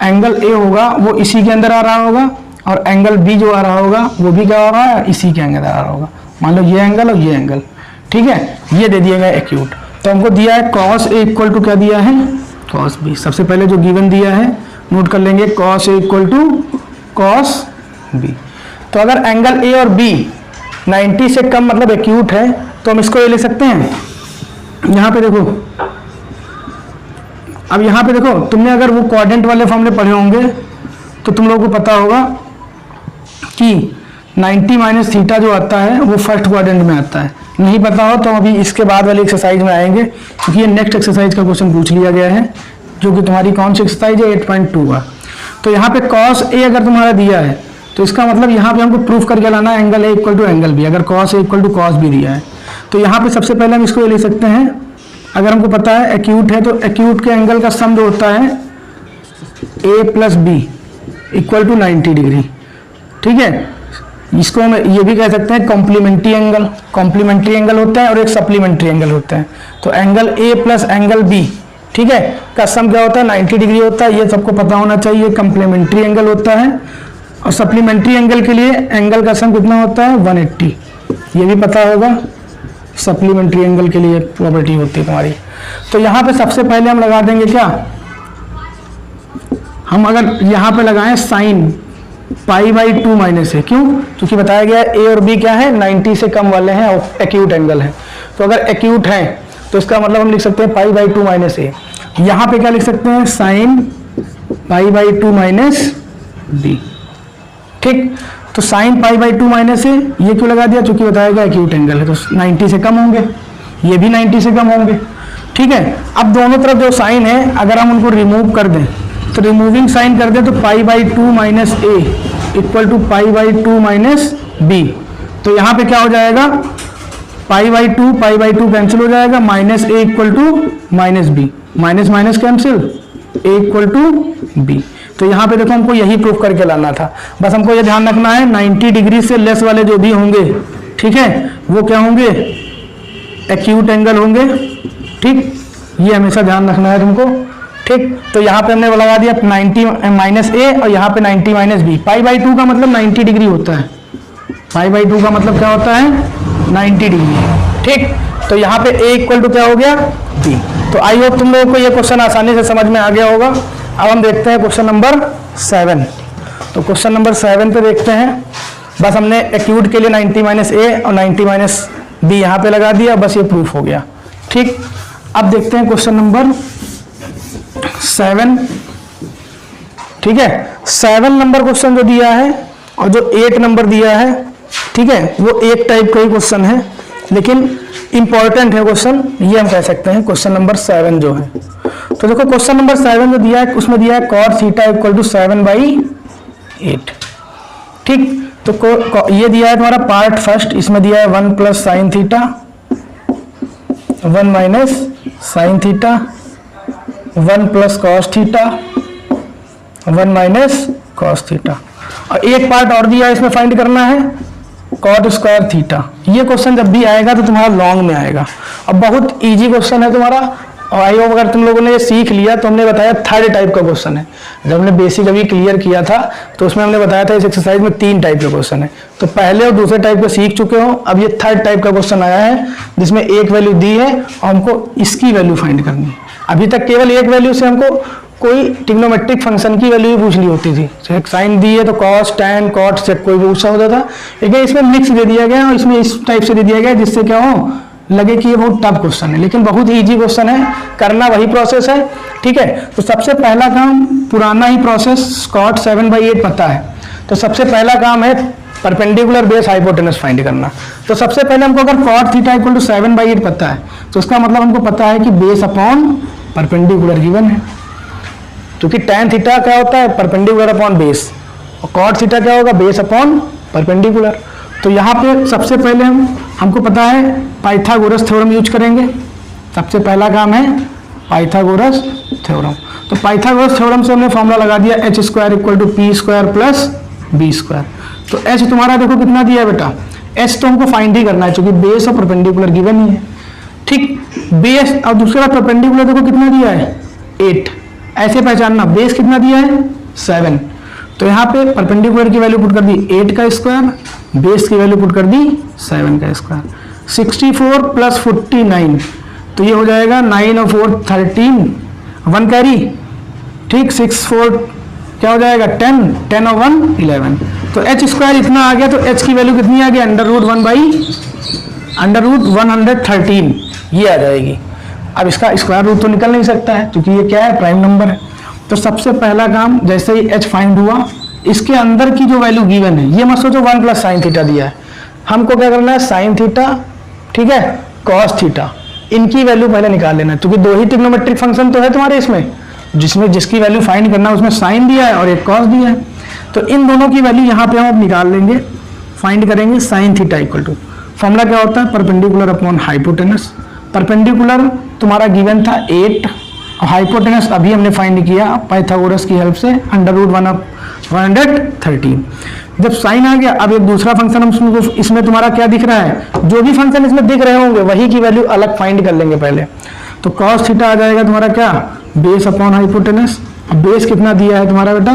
एंगल ए होगा वो इसी के अंदर आ रहा होगा, और एंगल बी जो आ रहा होगा वो भी क्या हो रहा है, इसी के अंदर आ रहा होगा। मान लो ये एंगल और ये एंगल, ठीक है, ये दे दिया गया एक्यूट। तो हमको दिया है कॉस ए इक्वल टू क्या दिया है, कॉस बी। सबसे पहले जो गिवन दिया है नोट कर लेंगे, cos A equal to cos B. तो अगर एंगल ए और बी 90 से कम मतलब एक्यूट है तो हम इसको ये ले सकते हैं। यहाँ पे देखो, अब यहाँ पे देखो, तुमने अगर वो क्वाड्रेंट वाले फॉर्मूले पढ़े होंगे तो तुम लोगों को पता होगा कि 90 माइनस थीटा जो आता है वो फर्स्ट क्वाड्रेंट में आता है। नहीं पता हो तो अभी इसके बाद वाली एक्सरसाइज में आएंगे, क्योंकि ये नेक्स्ट एक्सरसाइज का क्वेश्चन पूछ लिया गया है, जो कि तुम्हारी कौन सी एक्सरसाइज है, 8.2 का। तो यहाँ पे कॉस ए अगर तुम्हारा दिया है तो इसका मतलब यहाँ पे हमको प्रूफ करके लाना है angle A equal to angle B. अगर cos A equal to cos B दिया है तो यहाँ पे सबसे पहले हम इसको ले सकते हैं, अगर हमको पता है एक्यूट है तो एक्यूट के एंगल का सम जो होता है A plus B equal to 90 degree. ठीक है, इसको हम ये भी कह सकते हैं कॉम्प्लीमेंट्री एंगल। कॉम्प्लीमेंट्री एंगल होता है और एक सप्लीमेंट्री एंगल होता है। तो angle A plus angle B, ठीक है, का सम क्या होता है, 90 डिग्री होता है। ये सबको पता होना चाहिए। कॉम्प्लीमेंट्री एंगल होता है, और सप्लीमेंट्री एंगल के लिए एंगल का सम कितना होता है, 180। ये भी पता होगा, सप्लीमेंट्री एंगल के लिए प्रॉपर्टी होती है तुम्हारी। तो यहाँ पे सबसे पहले हम लगा देंगे क्या, हम अगर यहाँ पे लगाएं साइन π/2 माइनस है, क्यों, क्योंकि बताया गया है ए और बी क्या है, 90 से कम वाले हैं और एक्यूट एंगल है। तो अगर एक्यूट है तो इसका मतलब हम लिख सकते हैं π/2 माइनस ए। यहाँ पे क्या लिख सकते हैं, साइन π/2 माइनस बी। ठीक, तो साइन π/2 माइनस ए ये क्यों लगा दिया, क्योंकि बताया गया एक्यूट एंगल है तो 90 से कम होंगे, ये भी 90 से कम होंगे। ठीक है, अब दोनों तरफ जो साइन है अगर हम उनको रिमूव कर दें तो रिमूविंग साइन कर दे तो π/2 minus A equal to π/2 minus B. तो यहाँ पे क्या हो जाएगा, π/2 कैंसिल हो जाएगा, minus A equal to minus B, minus minus cancel, A equal to B. तो यहाँ पे देखो हमको यही प्रूफ करके लाना था। बस हमको ये ध्यान रखना है 90 डिग्री से लेस वाले जो भी होंगे, ठीक है, वो क्या होंगे, एक्यूट एंगल होंगे। ठीक, ये हमेशा ध्यान रखना है तुमको। ठीक, तो यहाँ पे हमने लगा दिया 90 माइनस ए और यहाँ पे 90 माइनस बी। π/2 का मतलब 90 डिग्री होता है, π/2 का मतलब क्या होता है, 90 डिग्री। ठीक, तो यहाँ पे ए इक्वल टू क्या हो गया, बी। तो आई होप तुम लोगों को ये क्वेश्चन आसानी से समझ में आ गया होगा। अब हम देखते हैं क्वेश्चन नंबर 7। तो क्वेश्चन नंबर 7 पे देखते हैं। बस हमने एक्यूट के लिए 90 माइनस ए और 90 माइनस बी यहाँ पे लगा दिया, बस ये प्रूफ हो गया। ठीक, अब देखते हैं क्वेश्चन नंबर 7। ठीक है, 7 नंबर क्वेश्चन जो दिया है और जो 8 नंबर दिया है, ठीक है, वो एक टाइप का ही क्वेश्चन है, लेकिन इंपॉर्टेंट है क्वेश्चन, ये हम कह सकते हैं क्वेश्चन नंबर 7 जो है। तो देखो क्वेश्चन नंबर 7 जो दिया है उसमें दिया है cos थीटा इक्वल टू 7/8। ठीक, तो ये दिया है तुम्हारा पार्ट फर्स्ट, इसमें दिया है 1 plus sine theta 1 minus sine theta 1 plus cos theta 1 minus cos theta, और एक पार्ट और दिया है इसमें फाइंड करना है कॉट स्क्वायर थीटा। ये क्वेश्चन जब भी आएगा तो तुम्हारा लॉन्ग में आएगा, और बहुत इजी क्वेश्चन है तुम्हारा। और आई होप अगर तुम लोगों ने ये सीख लिया तो हमने बताया थर्ड टाइप का क्वेश्चन है। जब हमने बेसिक अभी क्लियर किया था तो उसमें हमने बताया था इस एक्सरसाइज में 3 टाइप का क्वेश्चन है, तो पहले और दूसरे टाइप का सीख चुके हो। अब ये थर्ड टाइप का क्वेश्चन आया है जिसमें एक वैल्यू दी है और हमको इसकी वैल्यू फाइंड करनी है। अभी तक केवल एक वैल्यू से हमको कोई ट्रिग्नोमेट्रिक फंक्शन की वैल्यू भी पूछ ली होती थी, साइन दी है तो कॉस टैन कॉट से कोई भी पूछा होता था, लेकिन इसमें मिक्स दे दिया गया और इसमें इस टाइप से दे दिया गया जिससे क्या हो लगे कि ये बहुत टफ क्वेश्चन है, लेकिन बहुत इजी क्वेश्चन है, करना वही प्रोसेस है। ठीक है, तो सबसे पहला काम पुराना ही प्रोसेस कॉट 7/8 पता है, तो सबसे पहला काम है परपेंडिकुलर बेस हाइपोटेनस फाइंड करना। तो सबसे पहले हमको अगर कॉट थीटा इक्वल टू 7/8 पता है तो उसका मतलब हमको पता है कि बेस अपॉन परपेंडिकुलर गिवन है, क्योंकि tan थीटा क्या होता है परपेंडिकुलर अपॉन बेस, और कॉट थीटा क्या होगा बेस अपॉन परपेंडिकुलर। तो यहाँ पे सबसे पहले हमको पता है पाइथागोरस थ्योरम यूज करेंगे। सबसे पहला काम है पाइथागोरस थ्योरम। तो पाइथागोरस थ्योरम से हमने फॉर्मूला लगा दिया h square equal to p square plus B square. तो h तुम्हारा देखो कितना दिया है बेटा, h तो हमको फाइंड ही करना है क्योंकि बेस और परपेंडिकुलर गिवन ही है। ठीक, बेस और दूसरा परपेंडिकुलर देखो कितना दिया है 8, ऐसे पहचानना बेस कितना दिया है 7, तो यहाँ पे परपेंडिकुलर की वैल्यू पुट कर दी 8 का स्क्वायर, बेस की वैल्यू पुट कर दी 7 का स्क्वायर। 64 प्लस 49 तो ये हो जाएगा 9 और 4 13, 1 कैरी। ठीक, 6 4 क्या हो जाएगा 10, 10 और 1 11, तो h स्क्वायर इतना आ गया। तो h की वैल्यू कितनी आ गई √1/113 ये आ जाएगी। अब इसका स्क्वायर रूट तो निकल नहीं सकता है क्योंकि ये क्या है प्राइम नंबर है। तो सबसे पहला काम जैसे ही h फाइंड हुआ इसके अंदर की जो वैल्यू गिवन है, ये मत सोचो 1 प्लस साइन थीटा दिया है, हमको क्या करना है साइन थीटा, ठीक है, कॉस थीटा, इनकी वैल्यू पहले निकाल लेना है क्योंकि 2 ही ट्रिग्नोमेट्रिक फंक्शन तो है तुम्हारे इसमें, जिसमें जिसकी वैल्यू फाइंड करना है उसमें साइन दिया है और एक कॉस दिया है। तो इन दोनों की वैल्यू यहाँ पे हम अब निकाल लेंगे, फाइंड करेंगे sine theta equal to, formula क्या होता है परपेंडिकुलर अपॉन हाइपोटेनस। परपेंडिकुलर तुम्हारा गिवन था 8 और हाइपोटेनस अभी हमने फाइंड किया पाइथागोरस की हेल्प से √1/113। जब साइन आ गया अब एक दूसरा फंक्शन हम इसमें तुम्हारा क्या दिख रहा है, जो भी फंक्शन इसमें दिख रहे होंगे वही की वैल्यू अलग फाइंड कर लेंगे पहले। तो कॉस थीटा आ जाएगा तुम्हारा क्या बेस अपॉन हाइपोटेनस। अब बेस कितना दिया है तुम्हारा बेटा,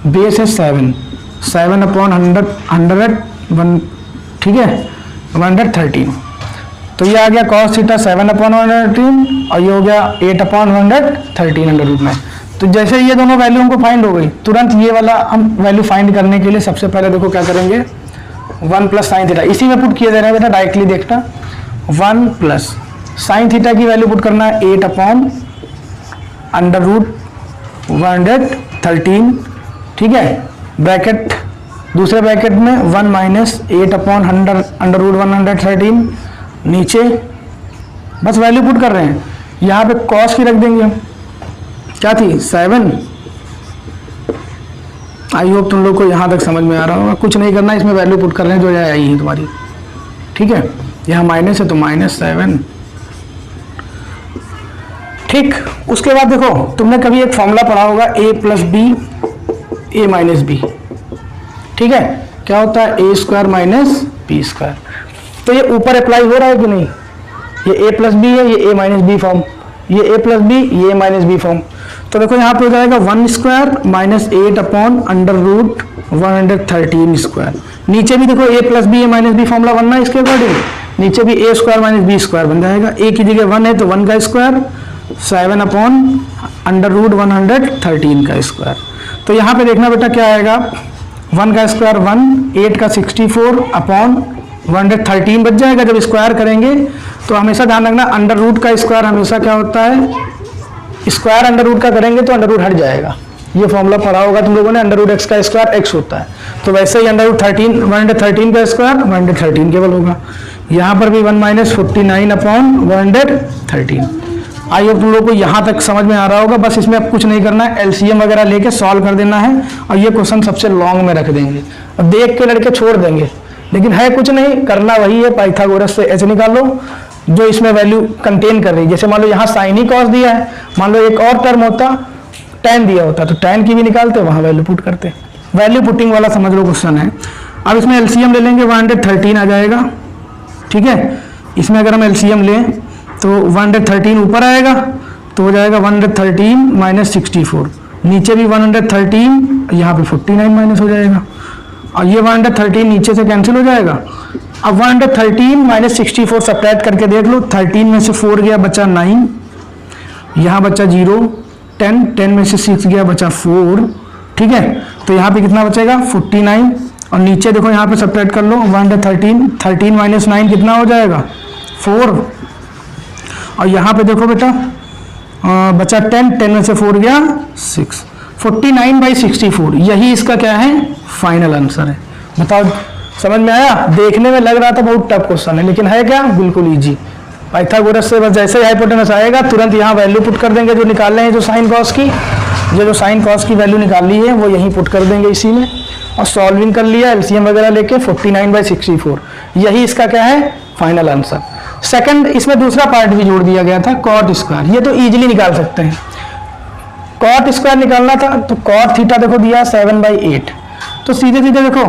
बेस है 7 अपॉन 100 ठीक है 113, तो ये आ गया cos थीटा 7/113 और ये हो गया 8/113 अंडर रूट में। तो जैसे ये दोनों वैल्यू हमको फाइंड हो गई, तुरंत ये वाला हम वैल्यू फाइंड करने के लिए सबसे पहले देखो क्या करेंगे 1 प्लस साइन थीटा, इसी में पुट किए दे रहे हैं बेटा डायरेक्टली देखना। 1 प्लस साइन थीटा की वैल्यू पुट करना है 8/113, ठीक है, ब्रैकेट दूसरे ब्रैकेट में 1 माइनस 8/113 नीचे, बस वैल्यू पुट कर रहे हैं। यहाँ पे कॉस की रख देंगे हम, क्या थी 7। आई होप तुम लोग को यहाँ तक समझ में आ रहा होगा, कुछ नहीं करना, इसमें वैल्यू पुट कर रहे हैं जो यहाँ आई है तुम्हारी, ठीक है, यहाँ माइनस है तो -7। ठीक, उसके बाद देखो तुमने कभी एक फॉर्मूला पढ़ा होगा a plus b a minus b, ठीक है, क्या होता है a square minus b square. तो ये ऊपर अप्लाई हो रहा है कि नहीं, ये a प्लस बी है, ये a माइनस बी फॉर्म, ये a प्लस बी, ये a माइनस बी फॉर्म। तो देखो यहाँ पे हो जाएगा 1 स्क्वायर माइनस 8/113 स्क्वायर। नीचे भी देखो a plus b a minus b formula बनना है इसके अकॉर्डिंग, नीचे भी a square minus b square बन जाएगा। a की जगह 1 है तो 1 का स्क्वायर, 7/113 का स्क्वायर। तो यहाँ पे देखना बेटा क्या आएगा, 1 का स्क्वायर 1, 8 का 64/113 बच जाएगा। जब स्क्वायर करेंगे तो हमेशा ध्यान रखना अंडर रूट का स्क्वायर हमेशा क्या होता है, स्क्वायर अंडर रूट का करेंगे तो अंडर रूट हट जाएगा, ये फॉर्मूला पढ़ा होगा तुम लोगों ने, अंडर रूट एक्स का स्क्वायर एक्स होता है, तो वैसे ही अंडर रूट 13 113 का स्क्वायर 113 केवल होगा। यहाँ पर भी 1 माइनस 49 अपॉन 113। आई होप तुम लोग को यहाँ तक समझ में आ रहा होगा। बस इसमें अब कुछ नहीं करना है, एलसीएम वगैरह लेके सॉल्व कर देना है और ये क्वेश्चन सबसे लॉन्ग में रख देंगे। अब देख के लड़के छोड़ देंगे, लेकिन है कुछ नहीं, करना वही है, पाइथागोरस से एच निकालो जो इसमें वैल्यू कंटेन कर रही है। जैसे मान लो यहाँ साइन ही कॉस दिया है, मान लो एक और टर्म होता tan दिया होता तो tan की भी निकालते, वहाँ वैल्यू पुट करते। वैल्यू पुटिंग वाला समझ लो क्वेश्चन है। अब इसमें एलसीएम ले लेंगे, 113 आ जाएगा, ठीक है। इसमें अगर हम एलसीएम लें तो 113 ऊपर आएगा तो हो जाएगा 113 माइनस 64, नीचे भी 113, यहाँ पे 49 माइनस हो जाएगा और ये 113 नीचे से कैंसिल हो जाएगा। अब 113 माइनस 64 सब्ट्रैक्ट करके देख लो, 13 में से 4 गया बचा 9, यहाँ बचा 0, 10 में से 6 गया बचा 4, ठीक है। तो यहाँ पे कितना बचेगा 49 और नीचे देखो यहाँ पे सब्ट्रैक्ट कर लो 113 माइनस 9 कितना हो जाएगा 4 और यहाँ पे देखो बेटा बचा 10 में से 4 गया 6, 49/64 यही इसका क्या है फाइनल आंसर है। बताओ समझ में आया? देखने में लग रहा था बहुत टफ क्वेश्चन है, लेकिन है क्या बिल्कुल इजी। पाइथागोरस से बस जैसे ही हाइपोटेनस आएगा तुरंत यहाँ वैल्यू पुट कर देंगे जो निकाल रहे हैं, जो साइन कॉस की, जो साइन कॉस की वैल्यू निकाली है वो यहीं पुट कर देंगे इसी में और सॉल्विंग कर लिया एलसीएम वगैरह लेके 49/64 यही इसका क्या है फाइनल आंसर। सेकंड इसमें दूसरा पार्ट भी जोड़ दिया गया था कॉट स्क्वायर, ये तो इजीली निकाल सकते हैं। कॉट स्क्वायर निकालना था तो कॉट थीटा देखो दिया 7/8, तो सीधे सीधे देखो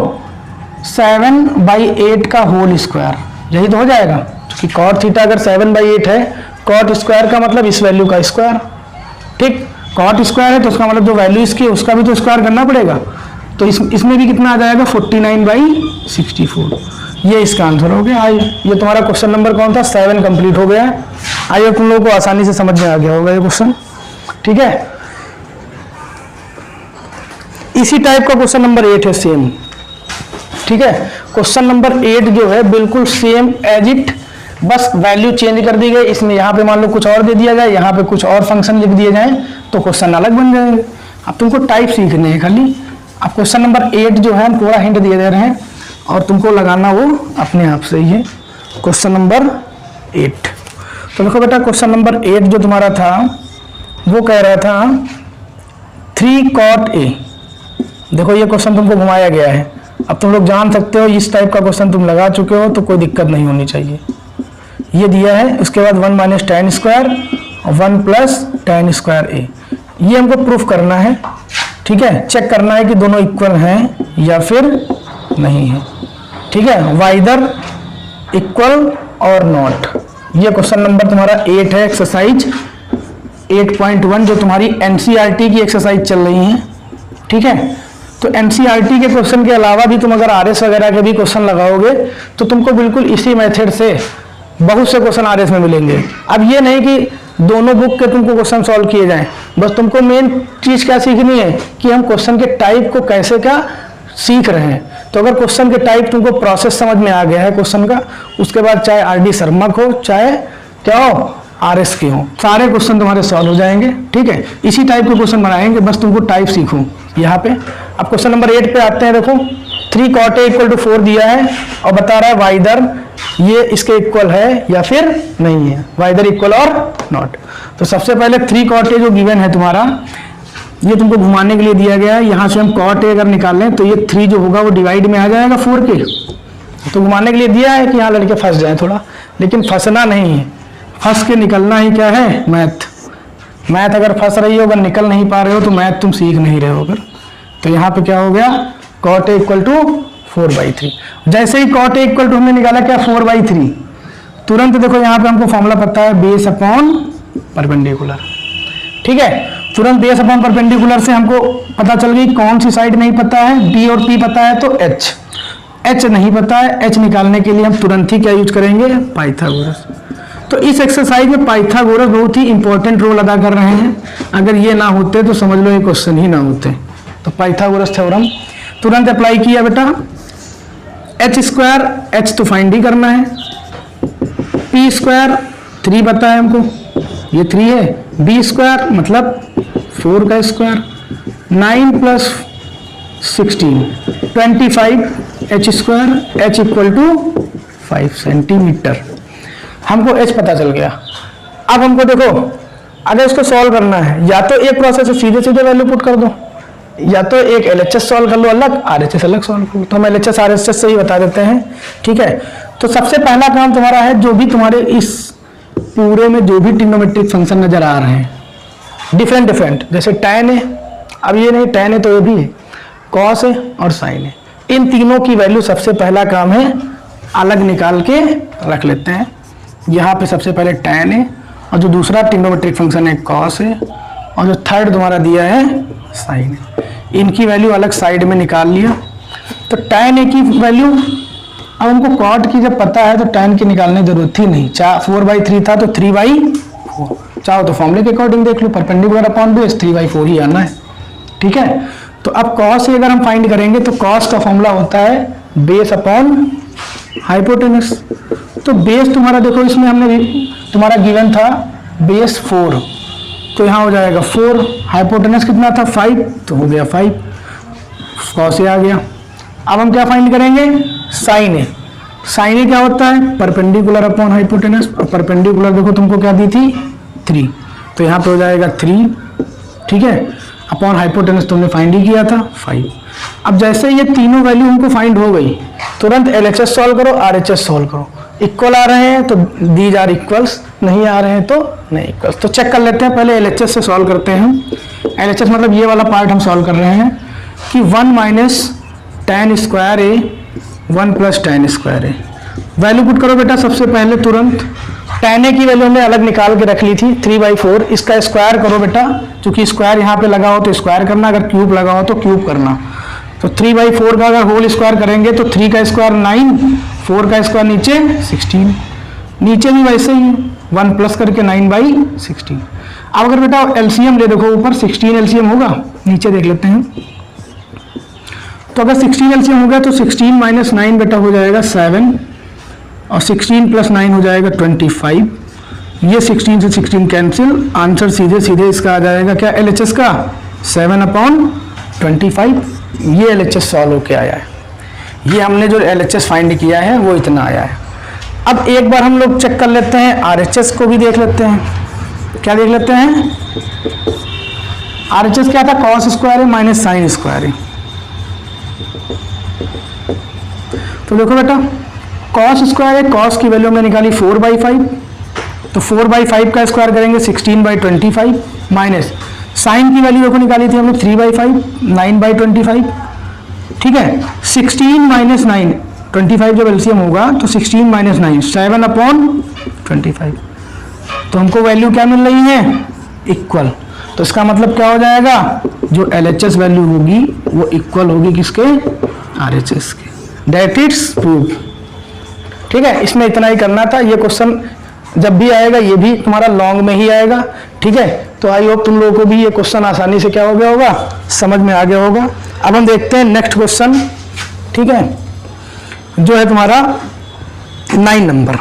7/8 का होल स्क्वायर यही तो हो जाएगा, कि कॉट थीटा अगर 7/8 है, कॉट स्क्वायर का मतलब इस वैल्यू का स्क्वायर, ठीक। कॉट स्क्वायर है तो उसका मतलब जो वैल्यू इसकी उसका भी तो स्क्वायर करना पड़ेगा, तो इसमें भी कितना आ जाएगा 49/64 ये इसका आंसर हो गया। ये तुम्हारा क्वेश्चन नंबर कौन था 7 कंप्लीट हो गया है। आई होप तुम लोगों को आसानी से समझ में आ गया होगा ये क्वेश्चन, ठीक है। इसी टाइप का क्वेश्चन नंबर 8 है सेम, ठीक है। क्वेश्चन नंबर 8 जो है बिल्कुल सेम एज इट, बस वैल्यू चेंज कर दी गई, इसमें यहाँ पे मान लो कुछ और दे दिया जाए, यहाँ पे कुछ और फंक्शन लिख दिए जाए तो क्वेश्चन अलग बन जाएंगे। अब तुमको टाइप सीखने हैं खाली। अब क्वेश्चन नंबर 8 जो है हम थोड़ा हिंट दिए दे रहे हैं और तुमको लगाना वो अपने आप से ही है। क्वेश्चन नंबर 8 तो देखो बेटा, क्वेश्चन नंबर 8 जो तुम्हारा था वो कह रहा था 3 cot A। देखो ये क्वेश्चन तुमको घुमाया गया है, अब तुम लोग जान सकते हो इस टाइप का क्वेश्चन तुम लगा चुके हो तो कोई दिक्कत नहीं होनी चाहिए। ये दिया है, उसके बाद 1 माइनस tan स्क्वायर और 1 प्लस tan स्क्वायर A, ये हमको प्रूफ करना है, ठीक है। चेक करना है कि दोनों इक्वल हैं या फिर नहीं है, ठीक है, वाइदर इक्वल और नॉट। ये क्वेश्चन नंबर तुम्हारा 8 है, एक्सरसाइज 8.1 जो तुम्हारी एनसीईआरटी की एक्सरसाइज चल रही है, ठीक है। तो एनसीईआरटी के क्वेश्चन के अलावा भी तुम अगर आरएस वगैरह के भी क्वेश्चन लगाओगे तो तुमको बिल्कुल इसी मेथड से बहुत से क्वेश्चन आरएस में मिलेंगे। अब ये नहीं कि दोनों बुक के तुमको क्वेश्चन सॉल्व किए जाएं, बस तुमको मेन चीज क्या सीखनी है कि हम क्वेश्चन के टाइप को कैसे क्या सीख रहे हैं। तो अगर क्वेश्चन के टाइप तुमको प्रोसेस समझ में आ गया है क्वेश्चन का, उसके बाद चाहे आरडी शर्मा हो चाहे क्या हो आरएस के हो, सारे क्वेश्चन तुम्हारे सॉल्व हो जाएंगे, ठीक है। इसी टाइप के क्वेश्चन बनाएंगे, बस तुमको टाइप सीखो यहाँ पे। अब क्वेश्चन नंबर 8 पे आते हैं। देखो 3 cot A = 4 दिया है और बता रहा है वाइदर ये इसके इक्वल है या फिर नहीं है, वाइदर इक्वल और नॉट। तो सबसे पहले 3 cot A जो गिवन है तुम्हारा, ये तुमको घुमाने के लिए दिया गया है। यहाँ से हम cot A अगर निकाल लें तो ये 3 जो होगा वो डिवाइड में आ जाएगा 4 के, तो घुमाने के लिए दिया है कि यहाँ लड़के फंस जाए थोड़ा, लेकिन फंसना नहीं है, फंस के निकलना ही क्या है मैथ अगर फंस रही हो, अगर निकल नहीं पा रहे हो तो मैथ तुम सीख नहीं रहे हो अगर। तो यहाँ पे क्या हो गया cot A = 4/3। जैसे ही cot A = हमने निकाला क्या 4/3, तुरंत देखो यहाँ पे हमको फॉर्मूला पता है बेस अपॉन परपेंडिकुलर, ठीक है। तुरंत बेस अपॉन परपेंडिकुलर से हमको पता चल गई कौन सी साइड नहीं पता है, B और P पता है तो H नहीं पता है। H निकालने के लिए हम तुरंत ही क्या यूज करेंगे पाइथागोरस। तो इस एक्सरसाइज में पाइथागोरस बहुत ही इंपॉर्टेंट रोल अदा कर रहे हैं, अगर ये ना होते तो समझ लो ये क्वेश्चन ही ना होते। तो पाइथागोरस थ्योरम तुरंत अप्लाई किया बेटा। h² h तो फाइंड ही करना है, p² 3 पता है हमको, ये 3 है, b² मतलब 4 का square, 9 plus 16 25 h square, h equal to 5 centimetre. हमको h पता चल गया। अब हमको देखो अगर इसको सॉल्व करना है, या तो एक प्रोसेस से सीधे सीधे वैल्यू पुट कर दो, या तो एक LHS सॉल्व कर लो अलग, RHS अलग सॉल्व कर लो। तो हम LHS RHS से ही बता देते हैं, ठीक है। तो सबसे पहला काम तुम्हारा है, जो भी तुम्हारे इस पूरे में जो भी ट्रिग्नोमेट्रिक फंक्शन नजर आ रहे हैं डिफरेंट डिफरेंट, जैसे tan है, अब ये नहीं tan है तो ये भी है, cos है और sin है, इन तीनों की वैल्यू सबसे पहला काम है अलग निकाल के रख लेते हैं। यहाँ पे सबसे पहले tan है, और जो दूसरा ट्रिग्नोमेट्रिक फंक्शन है cos है, और जो थर्ड तुम्हारा दिया है sin है। इनकी वैल्यू अलग साइड में निकाल लिया। तो tan a की वैल्यू, अब हमको cot की जब पता है तो tan की निकालने की जरूरत ही नहीं। 4/3 था तो 3/4, चाहो तो फॉर्मूले के अकॉर्डिंग देख लो, परपेंडिकुलर अपॉन बेस 3/4 ही आना है, ठीक है। तो अब cos अगर हम फाइंड करेंगे तो cos का फॉर्मूला होता है बेस अपॉन हाइपोटेनस। तो बेस तुम्हारा देखो, इसमें हमने तुम्हारा गिवन था बेस 4, तो यहाँ हो जाएगा 4, हाइपोटेनस कितना था 5, तो हो गया 5, cos आ गया। अब हम क्या फाइंड करेंगे, sin a। sin a क्या होता है, परपेंडिकुलर अपॉन हाइपोटेनस, और परपेंडिकुलर देखो तुमको क्या दी थी 3, तो यहाँ पे हो जाएगा 3, ठीक है, अपॉन हाइपोटेनस तुमने फाइंड ही किया था 5। अब जैसे ये तीनों वैल्यू हमको फाइंड हो गई, तुरंत LHS सॉल्व करो, RHS सॉल्व करो। इक्वल आ रहे हैं तो दीज आर इक्वल्स, नहीं आ रहे हैं तो नहीं इक्वल्स। तो चेक कर लेते हैं, पहले LHS से सॉल्व करते हैं। LHS मतलब ये वाला पार्ट हम सॉल्व कर रहे हैं कि 1 माइनस tan स्क्वायर ए 1 प्लस tan स्क्वायर ए। वैल्यू पुट करो बेटा सबसे पहले तुरंत। tan a की वैल्यू हमने अलग निकाल के रख ली थी 3/4, इसका स्क्वायर करो बेटा, क्योंकि स्क्वायर यहाँ पे लगा हो तो स्क्वायर करना, अगर क्यूब लगा हो तो क्यूब करना। तो 3/4 का अगर होल स्क्वायर करेंगे तो 3 का स्क्वायर 9, 4 का स्क्वायर नीचे 16, नीचे भी वैसे ही 1 प्लस करके 9/16। अब अगर बेटा LCM ले देखो, ऊपर 16 LCM होगा, नीचे देख लेते हैं। तो अगर 16 LCM हो गया तो 16 माइनस 9 बेटा हो जाएगा 7, और 16 प्लस 9 हो जाएगा 25। ये 16 से 16 कैंसिल, आंसर सीधे सीधे इसका आ जाएगा क्या LHS का 7/25। ये LHS सॉल्व होके आया है। ये हमने जो LHS फाइंड किया है वो इतना आया है। अब एक बार हम लोग चेक कर लेते हैं, RHS को भी देख लेते हैं। क्या देख लेते हैं, RHS क्या था, cos स्क्वायर है माइनस साइन स्क्वायर है। तो देखो बेटा cos स्क्वायर है, cos की वैल्यू हमने निकाली 4/5, तो 4/5 का स्क्वायर करेंगे 16/25, माइनस साइन की वैल्यू देखो निकाली थी हमने 3/5, 9/25, ठीक है। 16 माइनस 9, 25 जब LCM होगा तो 16 माइनस 9 7/25। तो हमको वैल्यू क्या मिल रही है, इक्वल। तो इसका मतलब क्या हो जाएगा, जो LHS वैल्यू होगी वो इक्वल होगी किसके, RHS के। दैट इट्स प्रूव, ठीक है। इसमें इतना ही करना था। ये क्वेश्चन जब भी आएगा ये भी तुम्हारा लॉन्ग में ही आएगा, ठीक है। तो आई होप तुम लोगों को भी ये क्वेश्चन आसानी से क्या हो गया होगा, समझ में आ गया होगा। अब हम देखते हैं नेक्स्ट क्वेश्चन, ठीक है, जो है तुम्हारा 9 नंबर,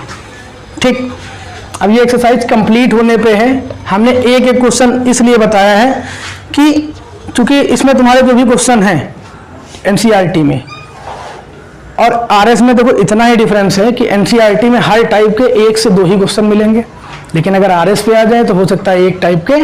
ठीक। अब ये एक्सरसाइज कंप्लीट होने पे है। हमने एक एक क्वेश्चन इसलिए बताया है कि चूंकि इसमें तुम्हारे जो भी क्वेश्चन हैं NCERT में और RS में देखो इतना ही डिफरेंस है कि NCERT में हर टाइप के 1 से 2 ही क्वेश्चन मिलेंगे, लेकिन अगर RS पे आ जाए तो हो सकता है एक टाइप के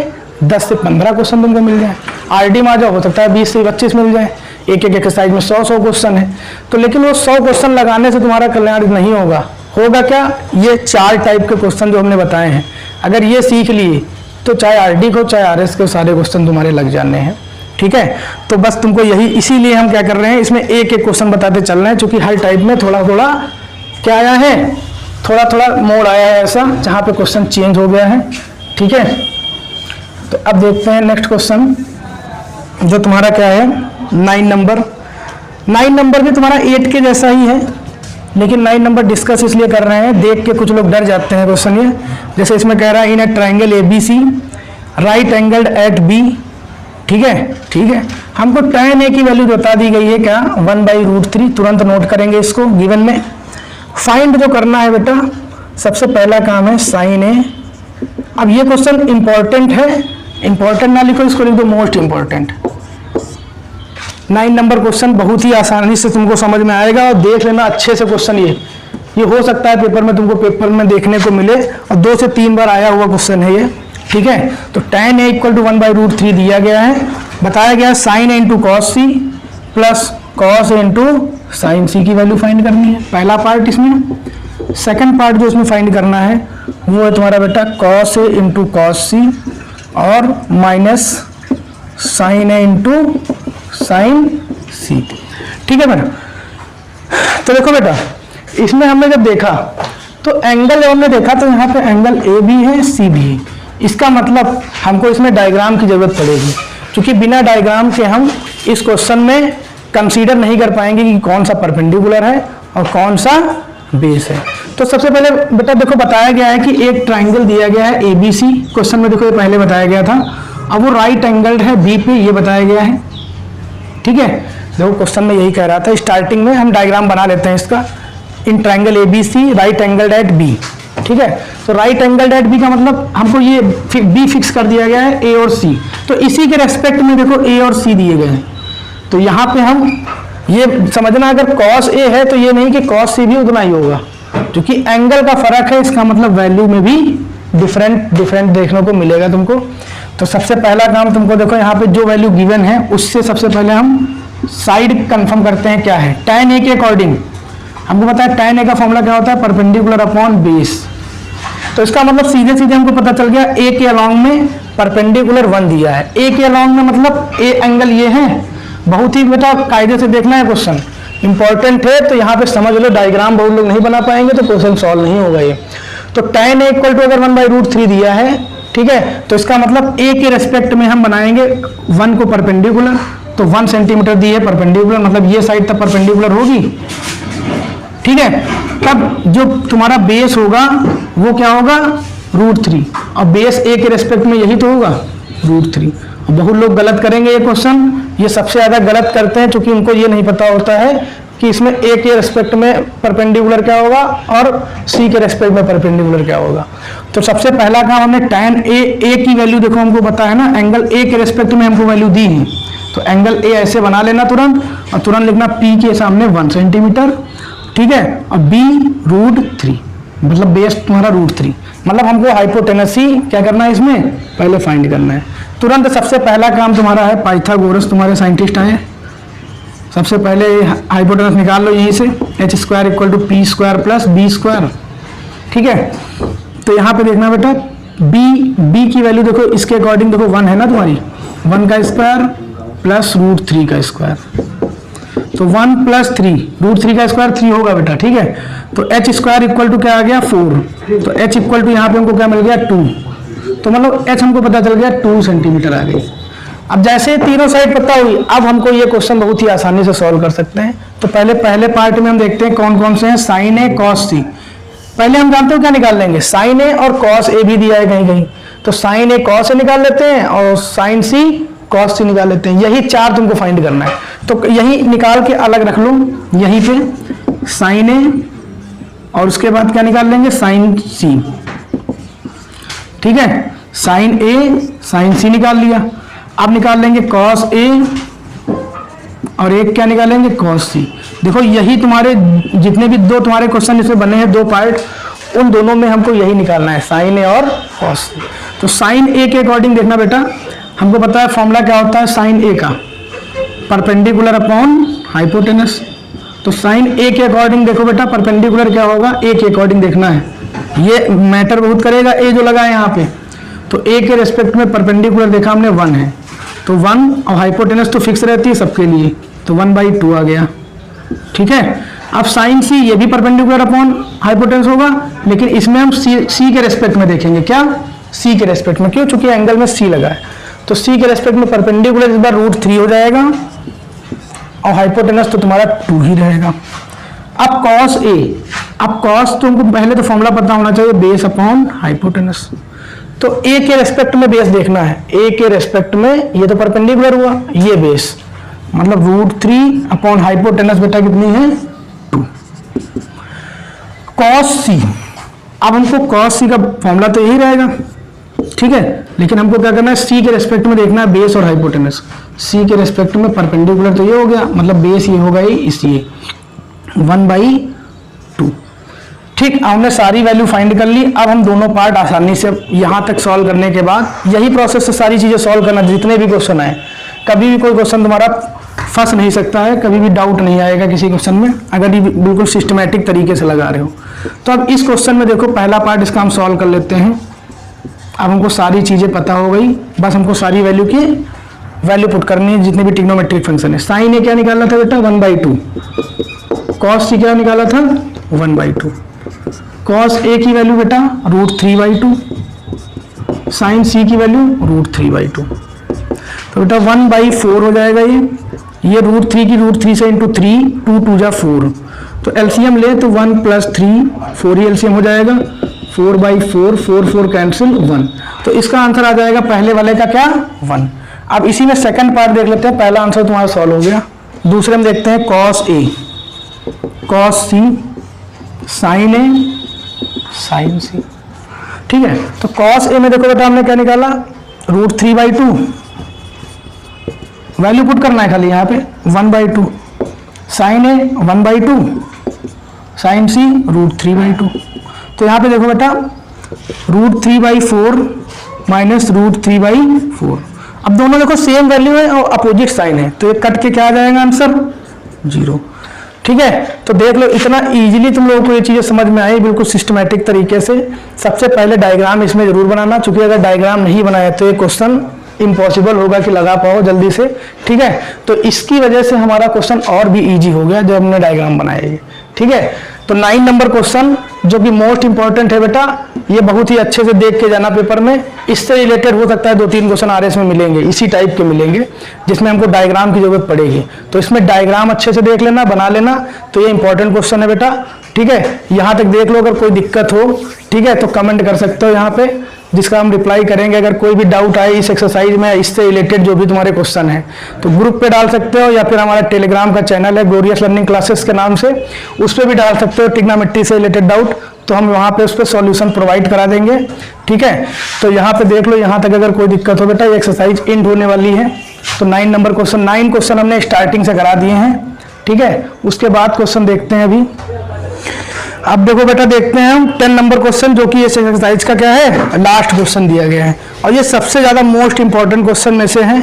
10 से 15 क्वेश्चन तुमको मिल जाए। RD में आ जाओ हो सकता है 20 से 25 मिल जाए। एक एक एक्सरसाइज में 100 क्वेश्चन है। तो लेकिन वो 100 क्वेश्चन लगाने से तुम्हारा कल्याण नहीं होगा। होगा क्या, ये 4 टाइप के क्वेश्चन जो हमने बताए हैं, अगर ये सीख लिए तो चाहे RD को चाहे RS के सारे क्वेश्चन तुम्हारे लग जाने हैं, ठीक है। तो बस तुमको यही, इसीलिए हम क्या कर रहे हैं, इसमें एक एक क्वेश्चन बताते चल रहे हैं, क्योंकि हर टाइप में थोड़ा थोड़ा क्या आया है, थोड़ा थोड़ा मोड आया है ऐसा, जहाँ पे क्वेश्चन चेंज हो गया है, ठीक है। तो अब देखते हैं नेक्स्ट क्वेश्चन जो तुम्हारा क्या है 9 नंबर। 9 नंबर भी तुम्हारा 8 के जैसा ही है, लेकिन 9 नंबर डिस्कस इसलिए कर रहे हैं, देख के कुछ लोग डर जाते हैं क्वेश्चन ये। जैसे इसमें कह रहा है in a triangle ABC right angled at B, ठीक है, ठीक है। हमको tan a की वैल्यू बता दी गई है क्या 1/√3, तुरंत नोट करेंगे इसको गिवन में। फाइंड जो करना है बेटा, सबसे पहला काम है sin a। अब ये क्वेश्चन इंपॉर्टेंट है, इंपॉर्टेंट ना लिखो, इसको लिख दो मोस्ट इंपॉर्टेंट, 9 नंबर क्वेश्चन बहुत ही आसानी से तुमको समझ में आएगा, और देख लेना अच्छे से क्वेश्चन। ये हो सकता है पेपर में तुमको पेपर में देखने को मिले, और 2 से 3 बार आया हुआ क्वेश्चन है ये, ठीक है। तो tan a = 1/√3 दिया गया है, बताया गया है sin a × cos c plus cos a × sin c की वैल्यू फाइंड करनी है, पहला पार्ट इसमें। सेकंड पार्ट जो इसमें फाइंड करना है वो है तुम्हारा बेटा cos a × cos c और minus sin a × sin c, ठीक है बेटा। तो देखो बेटा, इसमें हमने जब देखा तो एंगल हमने देखा तो यहाँ पे एंगल ए भी है, सी भी है। इसका मतलब हमको इसमें डायग्राम की जरूरत पड़ेगी, क्योंकि बिना डायग्राम के हम इस क्वेश्चन में कंसीडर नहीं कर पाएंगे कि कौन सा परपेंडिकुलर है और कौन सा बेस है। तो सबसे पहले बेटा देखो बताया गया है कि एक ट्राइंगल दिया गया है ABC, क्वेश्चन में देखो ये पहले बताया गया था, अब वो राइट एंगल्ड है B पे, ये बताया गया है, ठीक है। देखो क्वेश्चन में यही कह रहा था, स्टार्टिंग में हम डायग्राम बना लेते हैं इसका। In triangle ABC right angled at B, ठीक है। तो राइट एंगल्ड एट B का मतलब हमको ये B फिक्स कर दिया गया है, A और C। तो इसी के रेस्पेक्ट में देखो A और C दिए गए हैं, तो यहाँ पे हम ये समझना, अगर cos A है तो ये नहीं कि cos C भी उतना ही होगा, क्योंकि एंगल का फर्क है, इसका मतलब वैल्यू में भी डिफरेंट देखने को मिलेगा तुमको। तो सबसे पहला काम तुमको देखो यहाँ पे जो वैल्यू गिवन है उससे सबसे पहले हम साइड कंफर्म करते हैं क्या है। tan a के अकॉर्डिंग हमको पता है tan a का फॉर्मूला क्या होता है, परपेंडिकुलर अपॉन बेस। तो इसका मतलब सीधे सीधे हमको पता चल गया a के अलॉन्ग में परपेंडिकुलर 1 दिया है। a के अलॉन्ग में मतलब a एंगल ये है, बहुत ही बेटा कायदे से देखना है, क्वेश्चन इंपॉर्टेंट है। तो यहाँ पे समझ लो, डायग्राम बहुत लोग नहीं बना पाएंगे तो क्वेश्चन सॉल्व नहीं होगा ये। तो tan a = अगर 1/√3 दिया है, ठीक है, तो इसका मतलब a के रेस्पेक्ट में हम बनाएंगे 1 को परपेंडिकुलर, तो 1 सेंटीमीटर दी है परपेंडिकुलर, मतलब ये साइड तक परपेंडिकुलर होगी, ठीक है। तब जो तुम्हारा बेस होगा वो क्या होगा, √3, और बेस a के रेस्पेक्ट में यही तो होगा √3। बहुत लोग गलत करेंगे ये क्वेश्चन, ये सबसे ज्यादा गलत करते हैं, क्योंकि उनको ये नहीं पता होता है कि इसमें a के रेस्पेक्ट में परपेंडिकुलर क्या होगा और c के रेस्पेक्ट में परपेंडिकुलर क्या होगा। तो सबसे पहला काम हमने tan a की वैल्यू देखो हमको पता है ना, एंगल a के रेस्पेक्ट में हमको वैल्यू दी है, तो एंगल a ऐसे बना लेना तुरंत, और तुरंत लिखना p के सामने 1 सेंटीमीटर, ठीक है, और b √3, मतलब बेस तुम्हारा √3, मतलब हमको हाइपोटेनसी क्या करना है इसमें पहले फाइंड करना है। तुरंत सबसे पहला काम तुम्हारा है, पाइथागोरस तुम्हारे साइंटिस्ट आए, सबसे पहले हाइपोटेनस निकाल लो यहीं से, h² = p² + b², ठीक है। तो यहाँ पे देखना बेटा b की वैल्यू देखो इसके अकॉर्डिंग देखो 1 है ना तुम्हारी, 1 का स्क्वायर प्लस √3 का स्क्वायर, तो 1 + 3, √3 का स्क्वायर 3 होगा बेटा, ठीक है। तो h² = क्या आ गया 4, तो h = यहाँ पे हमको क्या मिल गया 2, तो मतलब h हमको पता चल गया 2 सेंटीमीटर आ गई। अब जैसे तीनों साइड पता हुई, अब हमको ये क्वेश्चन बहुत ही आसानी से सॉल्व कर सकते हैं। तो पहले पार्ट में हम देखते हैं कौन कौन से हैं, sin a cos c। पहले हम जानते हो क्या निकाल लेंगे, sin a और cos a भी दिया है कहीं कहीं, तो sin a cos a निकाल लेते हैं और sin c cos c निकाल लेते हैं। यही 4 तुमको फाइंड करना है, तो यही निकाल के अलग रख लो, यहीं पे sin a और उसके बाद क्या निकाल लेंगे sin c, ठीक है। sin a sin c निकाल लिया, अब निकाल लेंगे cos a और एक क्या निकालेंगे cos c। देखो यही तुम्हारे जितने भी दो तुम्हारे क्वेश्चन इसमें बने हैं 2 पार्ट, उन दोनों में हमको यही निकालना है, sin a और cos c। तो sin a के अकॉर्डिंग देखना बेटा, हमको पता है फॉर्मूला क्या होता है sin a का, परपेंडिकुलर अपॉन हाइपोटेनस। तो sin a के अकॉर्डिंग देखो बेटा परपेंडिकुलर क्या होगा, a के अकॉर्डिंग देखना है, ये मैटर बहुत करेगा a जो लगा है यहाँ पे। तो a के रेस्पेक्ट में परपेंडिकुलर देखा हमने 1 है, तो 1 और हाइपोटेनस तो फिक्स रहती है सबके लिए, तो 1/2 आ गया, ठीक है। अब sin c ये भी परपेंडिकुलर अपॉन हाइपोटेनस होगा, लेकिन इसमें हम c के रेस्पेक्ट में देखेंगे, क्या c के रेस्पेक्ट में, क्यों, चूंकि एंगल में c लगा है, तो c के रेस्पेक्ट में परपेंडिकुलर इस बार √3 हो जाएगा और हाइपोटेनस तो तुम्हारा 2 ही रहेगा। अब cos a, अब cos तुमको पहले तो फॉर्मूला पता होना चाहिए, बेस अपॉन हाइपोटेनस। तो a के रेस्पेक्ट में बेस देखना है, a के रेस्पेक्ट में ये तो परपेंडिकुलर हुआ, ये बेस मतलब √3 अपॉन हाइपोटेनस बेटा कितनी है 2। cos c, अब हमको cos c का फॉर्मूला तो यही रहेगा, ठीक है। लेकिन हमको क्या करना है, सी के रेस्पेक्ट में देखना है बेस और हाइपोटेनस। सी के रेस्पेक्ट में परपेंडिकुलर तो ये हो गया, मतलब बेस ये होगा ही इसलिए 1/2। ठीक, हमने सारी वैल्यू फाइंड कर ली। अब हम दोनों पार्ट आसानी से यहाँ तक सॉल्व करने के बाद यही प्रोसेस से सारी चीज़ें सॉल्व करना, जितने भी क्वेश्चन आए। कभी भी कोई क्वेश्चन तुम्हारा फंस नहीं सकता है, कभी भी डाउट नहीं आएगा किसी क्वेश्चन में, अगर ये बिल्कुल सिस्टमैटिक तरीके से लगा रहे हो। तो अब इस क्वेश्चन में देखो, पहला पार्ट इसका हम सॉल्व कर लेते हैं। अब हमको सारी चीज़ें पता हो गई, बस हमको सारी वैल्यू की वैल्यू पुट करनी है, जितने भी ट्रिग्नोमेट्रिक फंक्शन है। साइन ए क्या निकालना था बेटा, 1/2। कॉस सी क्या निकाला था, 1/2। कॉस ए की वैल्यू बेटा √3/2, साइन सी की वैल्यू √3/2। तो बेटा 1/4 हो जाएगा ये √3 की √3 से इंटू 3, 2 2 जा 4। तो एलसीएम ले तो 1 + 3 4 ही एलसीएम हो जाएगा, 4/4, 4 4 कैंसिल 1। तो इसका आंसर आ जाएगा पहले वाले का क्या, 1। अब इसी में सेकंड पार्ट देख लेते हैं। पहला आंसर तुम्हारा सॉल्व हो गया। दूसरे में देखते हैं cos A, cos C, sign A, sign सी। ठीक है, तो कॉस ए में देखो बेटा हमने क्या निकाला, √3/2। वैल्यू पुट करना है खाली यहाँ पे 1/2। साइन ए 1/2, साइन सी √3/2। तो यहाँ पे देखो बेटा √3/4 माइनस √3/4। अब दोनों देखो सेम वैल्यू है और अपोजिट साइन है, तो ये कट के क्या आ जाएगा आंसर, 0। ठीक है, तो देख लो इतना इजीली तुम लोगों को ये चीज़ें समझ में आई, बिल्कुल सिस्टमैटिक तरीके से। सबसे पहले डायग्राम इसमें जरूर बनाना, क्योंकि अगर डायग्राम नहीं बनाया तो ये क्वेश्चन इम्पॉसिबल होगा कि लगा पाओ जल्दी से। ठीक है, तो इसकी वजह से हमारा क्वेश्चन और भी इजी हो गया जब हमने डायग्राम बनाया। ठीक है, तो 9 नंबर क्वेश्चन जो कि मोस्ट इंपॉर्टेंट है बेटा, ये बहुत ही अच्छे से देख के जाना पेपर में। इससे रिलेटेड हो सकता है 2-3 क्वेश्चन आरएस में मिलेंगे, इसी टाइप के मिलेंगे, जिसमें हमको डायग्राम की जरूरत पड़ेगी। तो इसमें डायग्राम अच्छे से देख लेना, बना लेना। तो ये इंपॉर्टेंट क्वेश्चन है बेटा। ठीक है, यहाँ तक देख लो, अगर कोई दिक्कत हो ठीक है तो कमेंट कर सकते हो यहाँ पे, जिसका हम रिप्लाई करेंगे। अगर कोई भी डाउट आए इस एक्सरसाइज में, इससे रिलेटेड जो भी तुम्हारे क्वेश्चन है, तो ग्रुप पे डाल सकते हो, या फिर हमारा टेलीग्राम का चैनल है ग्लोरियस लर्निंग क्लासेस के नाम से, उस पर भी डाल सकते हो ट्रिग्नोमेट्री से रिलेटेड डाउट, तो हम वहाँ पे उस पर सॉल्यूशन प्रोवाइड करा देंगे। ठीक है, तो यहाँ पे देख लो, यहाँ तक अगर कोई दिक्कत हो बेटा, ये एक्सरसाइज एंड होने वाली है। तो 9 नंबर क्वेश्चन, 9 क्वेश्चन हमने स्टार्टिंग से करा दिए हैं। ठीक है, उसके बाद क्वेश्चन देखते हैं अभी। अब देखो बेटा, देखते हैं हम 10 नंबर क्वेश्चन, जो कि इस एक्सरसाइज का क्या है, लास्ट क्वेश्चन दिया गया है, और ये सबसे ज्यादा मोस्ट इंपॉर्टेंट क्वेश्चन में से है।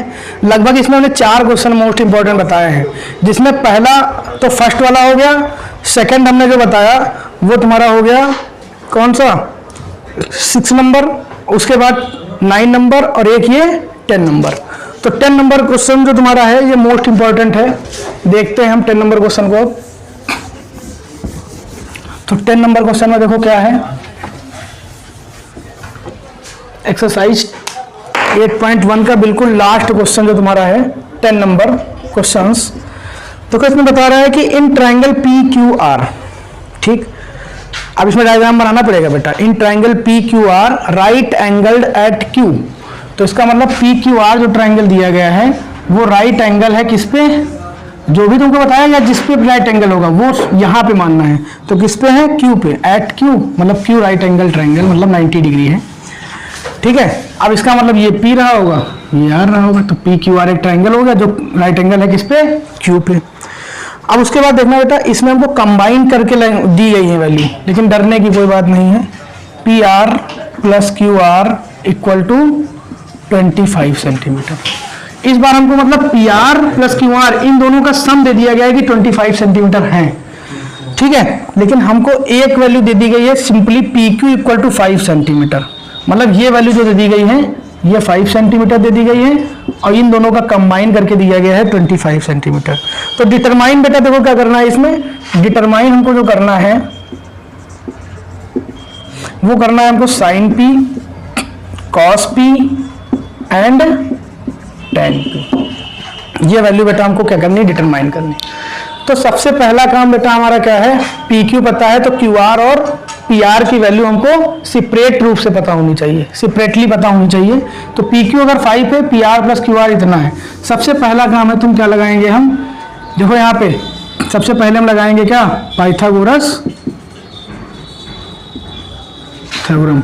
लगभग इसमें हमने 4 क्वेश्चन मोस्ट इंपॉर्टेंट बताए हैं, जिसमें पहला तो फर्स्ट वाला हो गया, सेकंड हमने जो बताया वो तुम्हारा हो गया कौन सा, 6 नंबर, उसके बाद 9 नंबर, और एक ये 10 नंबर। तो 10 नंबर क्वेश्चन जो तुम्हारा है ये मोस्ट इंपॉर्टेंट है। देखते हैं हम 10 नंबर क्वेश्चन को। तो 10 नंबर क्वेश्चन में देखो क्या है, एक्सरसाइज 8.1 का बिल्कुल लास्ट क्वेश्चन जो तुम्हारा है 10 नंबर क्वेश्चंस। तो इसमें बता रहा है कि इन ट्राइंगल PQR, ठीक, अब इसमें डायग्राम बनाना पड़ेगा बेटा। In triangle PQR right angled eight Q, तो इसका मतलब PQR जो ट्राइंगल दिया गया है वो राइट एंगल है किस पे, जो भी तुमको बताया या जिस पे राइट एंगल होगा वो यहाँ पे मानना है। तो किस पे है, Q पे, एट Q, मतलब Q राइट एंगल ट्राइंगल, मतलब 90 डिग्री है। ठीक है, अब इसका मतलब ये P रहा होगा, ये R रहा होगा, तो PQR एक ट्राइंगल होगा जो राइट एंगल है किस पे, Q पे। अब उसके बाद देखना बेटा, इसमें हमको कंबाइन करके दी गई है वैल्यू, लेकिन डरने की कोई बात नहीं है। PR + QR = 25 centimetre. इस बार हमको मतलब PR + QR इन दोनों का सम दे दिया गया है कि 25 सेंटीमीटर है। ठीक है, लेकिन हमको एक वैल्यू दे दी गई है सिंपली PQ = 5 सेंटीमीटर, मतलब ये वैल्यू जो दे दी गई है ये 5 सेंटीमीटर दे दी गई है, और इन दोनों का कंबाइन करके दिया गया है 25 सेंटीमीटर। तो डिटरमाइन बेटा देखो क्या करना है इसमें, डिटरमाइन हमको जो करना है वो करना है हमको sin P, cos P and tan P। ये वैल्यू बेटा हमको क्या करनी है, डिटरमाइन करनी। तो सबसे पहला काम बेटा हमारा क्या है, PQ पता है तो QR और PR की वैल्यू हमको सेपरेट रूप से पता होनी चाहिए, सेपरेटली पता होनी चाहिए। तो PQ अगर 5 है, PR + QR इतना है। सबसे पहला काम है, तुम क्या लगाएंगे, हम देखो यहाँ पे सबसे पहले हम लगाएंगे क्या, पाइथागोरस थ्योरम।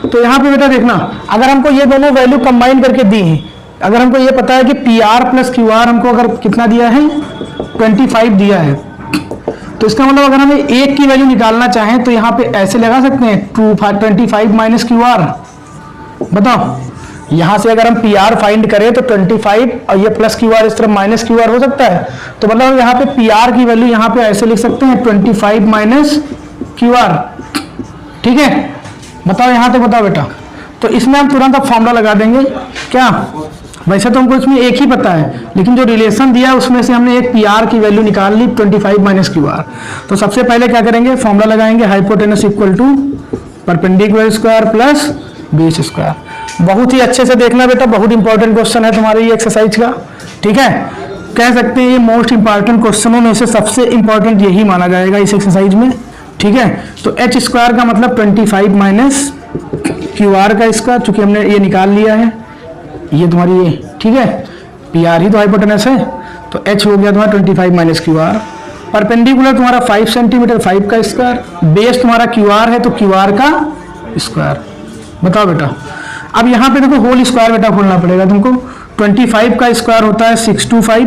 तो यहाँ पे बेटा देखना, अगर हमको ये दोनों वैल्यू कंबाइन करके दी है, अगर हमको ये पता है कि P R plus Q are हमको अगर कितना दिया है 25 दिया है, तो इसका मतलब अगर हमें एक की वैल्यू निकालना चाहें तो यहाँ पे ऐसे लगा सकते हैं 25 माइनस क्यू आर। बताओ यहां से अगर हम पी आर फाइंड करें तो 25 और ये प्लस क्यू आर इस तरफ माइनस क्यू आर हो सकता है, तो मतलब यहाँ पे पी आर की वैल्यू यहाँ पे ऐसे लिख सकते हैं 25 माइनस क्यू आर। ठीक है, बताओ यहां तक बताओ बेटा। तो इसमें हम तुरंत अब फॉर्मूला लगा देंगे क्या, वैसे तो हमको इसमें एक ही पता है, लेकिन जो रिलेशन दिया है उसमें से हमने एक पी आर की वैल्यू निकाल ली 25 माइनस क्यू आर। तो सबसे पहले क्या करेंगे, फॉर्मूला लगाएंगे hypotenuse equal to perpendicular square plus base square. बहुत ही अच्छे से देखना बेटा, बहुत इंपॉर्टेंट क्वेश्चन है तुम्हारे ये एक्सरसाइज का। ठीक है, कह सकते हैं ये मोस्ट इंपॉर्टेंट क्वेश्चनों में से सबसे इंपॉर्टेंट यही माना जाएगा इस एक्सरसाइज में। ठीक है, तो एच स्क्वायर का मतलब 25 माइनस क्यू आर का स्क्वायर, चूंकि हमने ये निकाल लिया है, ये तुम्हारी ये ठीक है, पी आर ही तो हाइपोटेनस है, तो एच हो गया तुम्हारा 25 माइनस क्यू आर। परपेंडिकुलर तुम्हारा 5 सेंटीमीटर, 5 का स्क्वायर, बेस तुम्हारा क्यू आर है तो क्यू आर का स्क्वायर। बताओ बेटा, अब यहाँ पे देखो होल स्क्वायर बेटा खोलना पड़ेगा तुमको। 25 का स्क्वायर होता है 625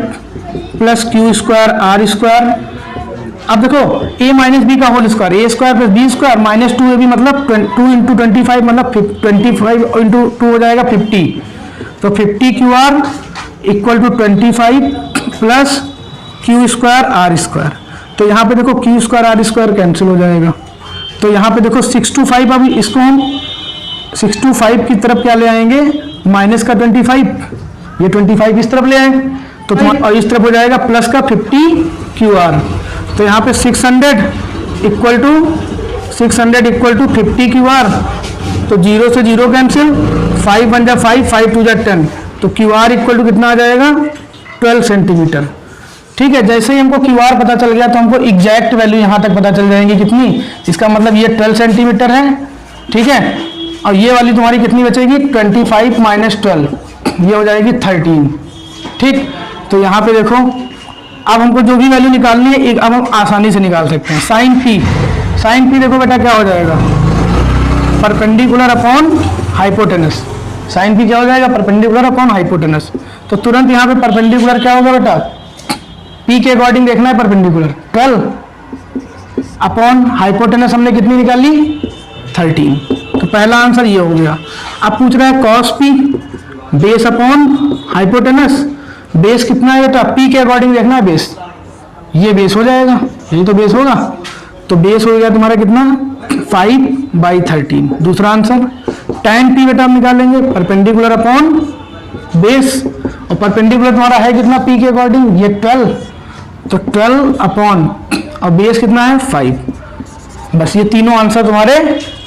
plus Q square R square. अब देखो a माइनस बी का whole square, A square plus B square minus 2ab मतलब 2 इंटू 25 मतलब 25 इंटू 2 हो जाएगा 50। तो 50 Q are equal to 25 plus Q square R square. तो यहाँ पे देखो Q square R square cancel हो जाएगा। तो यहाँ पे देखो 625, अभी इसको हम 625 की तरफ क्या ले आएंगे, माइनस का 25, ये 25 इस तरफ ले आए तो तुम्हारा, और इस तरफ हो जाएगा प्लस का 50 क्यू आर। तो यहाँ पे 600 इक्वल टू 50 क्यू आर, तो 0 से 0 कैंसिल, 5 बन जा 5, 5 टू जा 10, तो क्यू आर इक्वल टू कितना आ जाएगा 12 सेंटीमीटर। ठीक है, जैसे ही हमको क्यू आर पता चल गया तो हमको एग्जैक्ट वैल्यू यहाँ तक पता चल जाएंगी कितनी, इसका मतलब ये 12 सेंटीमीटर है। ठीक है, और ये वाली तुम्हारी कितनी बचेगी 25 माइनस 12, ये हो जाएगी 13। ठीक, तो यहाँ पे देखो अब हमको जो भी वैल्यू निकालनी है एक अब हम आसानी से निकाल सकते हैं। साइन पी देखो बेटा क्या हो जाएगा, perpendicular upon hypotenuse. Sine P क्या हो जाएगा, परपेंडिकुलर अपॉन हाइपोटेनस। तो तुरंत यहाँ पे परपेंडिकुलर क्या होगा बेटा, पी के अकॉर्डिंग देखना है, परपेंडिकुलर 12 अपॉन हाइपोटेनस हमने कितनी निकाली 13। तो पहला आंसर ये हो गया। अब पूछ रहा है cos P base upon hypotenuse. Base कितना है बेटा, पी के अकॉर्डिंग देखना है बेस, ये बेस हो जाएगा, यही तो बेस होगा। तो बेस हो गया तुम्हारा कितना 5/13। दूसरा आंसर tan पी बेटा हम निकालेंगे परपेंडिकुलर अपॉन बेस, और परपेंडिकुलर तुम्हारा है कितना पी के अकॉर्डिंग, ये 12, तो 12 अपॉन और बेस कितना है 5। बस ये तीनों आंसर तुम्हारे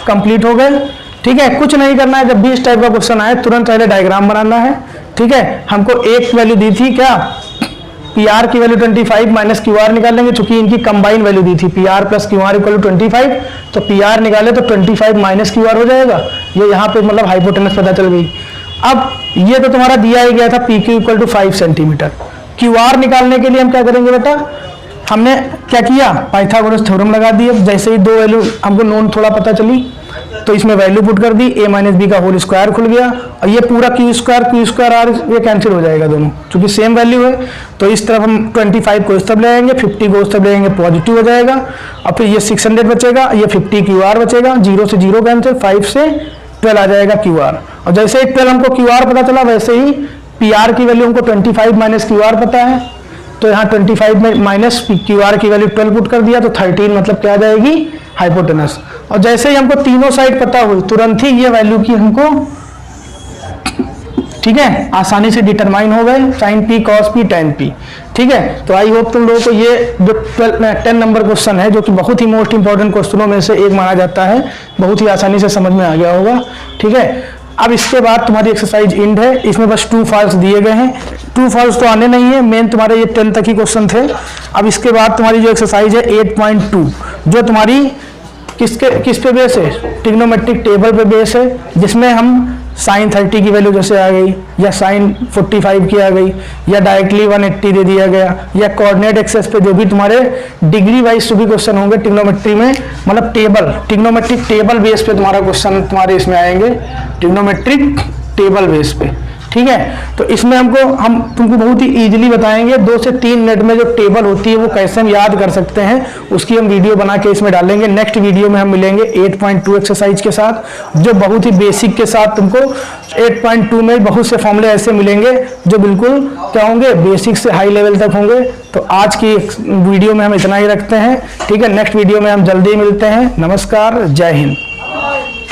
कंप्लीट हो गए। ठीक है, कुछ नहीं करना है, जब भी इस टाइप का क्वेश्चन आए तुरंत पहले डायग्राम बनाना है। ठीक है, हमको एक वैल्यू दी थी क्या, पी आर की वैल्यू 25 माइनस क्यू आर निकाल लेंगे, चूंकि इनकी कंबाइन वैल्यू दी थी P R plus Q are equal to 25, तो पी आर निकाले तो 25 माइनस क्यू आर हो जाएगा। ये यहाँ पे मतलब हाइपोटेनस पता चल गई। अब ये तो तुम्हारा दिया ही गया था P Q equal to 5 centimetre. Q R निकालने के लिए हम क्या करेंगे बेटा, हमने क्या किया, पाइथागोरस थ्योरम लगा दिए। जैसे ही दो वैल्यू हमको नोन थोड़ा पता चली तो इसमें वैल्यू पुट कर दी, a माइनस बी का होल स्क्वायर खुल गया, और ये पूरा क्यू स्क्वायर आर ये कैंसिल हो जाएगा दोनों, क्योंकि सेम वैल्यू है। तो इस तरफ हम 25 को इस तरफ ले आएंगे, 50 को उस तरफ ले आएंगे, पॉजिटिव हो जाएगा, और फिर ये 600 बचेगा, ये 50 क्यू आर बचेगा, 0 से 0 कैंसिल, 5 से 12 आ जाएगा क्यू आर। और जैसे ही 12 हमको क्यू आर पता चला, वैसे ही पी आर की वैल्यू हमको 25 माइनस क्यू आर पता है, तो यहाँ 25 में माइनस क्यू आर की वैल्यू 12 पुट कर दिया, तो 13 मतलब क्या आ जाएगी हाइपोटेनस। और जैसे ही हमको तीनों साइड पता हुई, तुरंत ही ये वैल्यू की हमको ठीक है आसानी से डिटरमाइन हो गए, sine P cos P tan P. ठीक है, तो आई होप तुम लोगों को ये जो 10 नंबर क्वेश्चन है, जो कि बहुत ही मोस्ट इंपॉर्टेंट क्वेश्चनों में से एक माना जाता है, बहुत ही आसानी से समझ में आ गया होगा। ठीक है, अब इसके बाद तुम्हारी एक्सरसाइज इंड है, इसमें बस ट्रू फॉल्स दिए गए हैं। ट्रू फॉल्स तो आने नहीं है, मेन तुम्हारे ये 10 तक ही क्वेश्चन थे। अब इसके बाद तुम्हारी जो एक्सरसाइज है 8.2, जो तुम्हारी किस पे बेस है, ट्रिग्नोमेट्रिक टेबल पे बेस है, जिसमें हम साइन 30 की वैल्यू जैसे आ गई, या साइन 45 की आ गई, या डायरेक्टली 180 दे दिया गया, या कोऑर्डिनेट एक्सेस पे जो भी तुम्हारे डिग्री वाइज जो भी क्वेश्चन होंगे ट्रिग्नोमेट्री में, मतलब टेबल, ट्रिग्नोमेट्रिक टेबल बेस पे तुम्हारा क्वेश्चन तुम्हारे इसमें आएंगे, ट्रिग्नोमेट्रिक टेबल बेस पे, ठीक है। तो इसमें हम तुमको बहुत ही इजीली बताएंगे, 2 से 3 मिनट में जो टेबल होती है वो कैसे हम याद कर सकते हैं, उसकी हम वीडियो बना के इसमें डालेंगे। नेक्स्ट वीडियो में हम मिलेंगे 8.2 एक्सरसाइज के साथ, जो बहुत ही बेसिक के साथ तुमको 8.2 में बहुत से फॉर्मूले ऐसे मिलेंगे जो बिल्कुल क्या होंगे, बेसिक से हाई लेवल तक होंगे। तो आज की वीडियो में हम इतना ही रखते हैं, ठीक है। नेक्स्ट वीडियो में हम जल्दी मिलते हैं। नमस्कार, जय हिंद।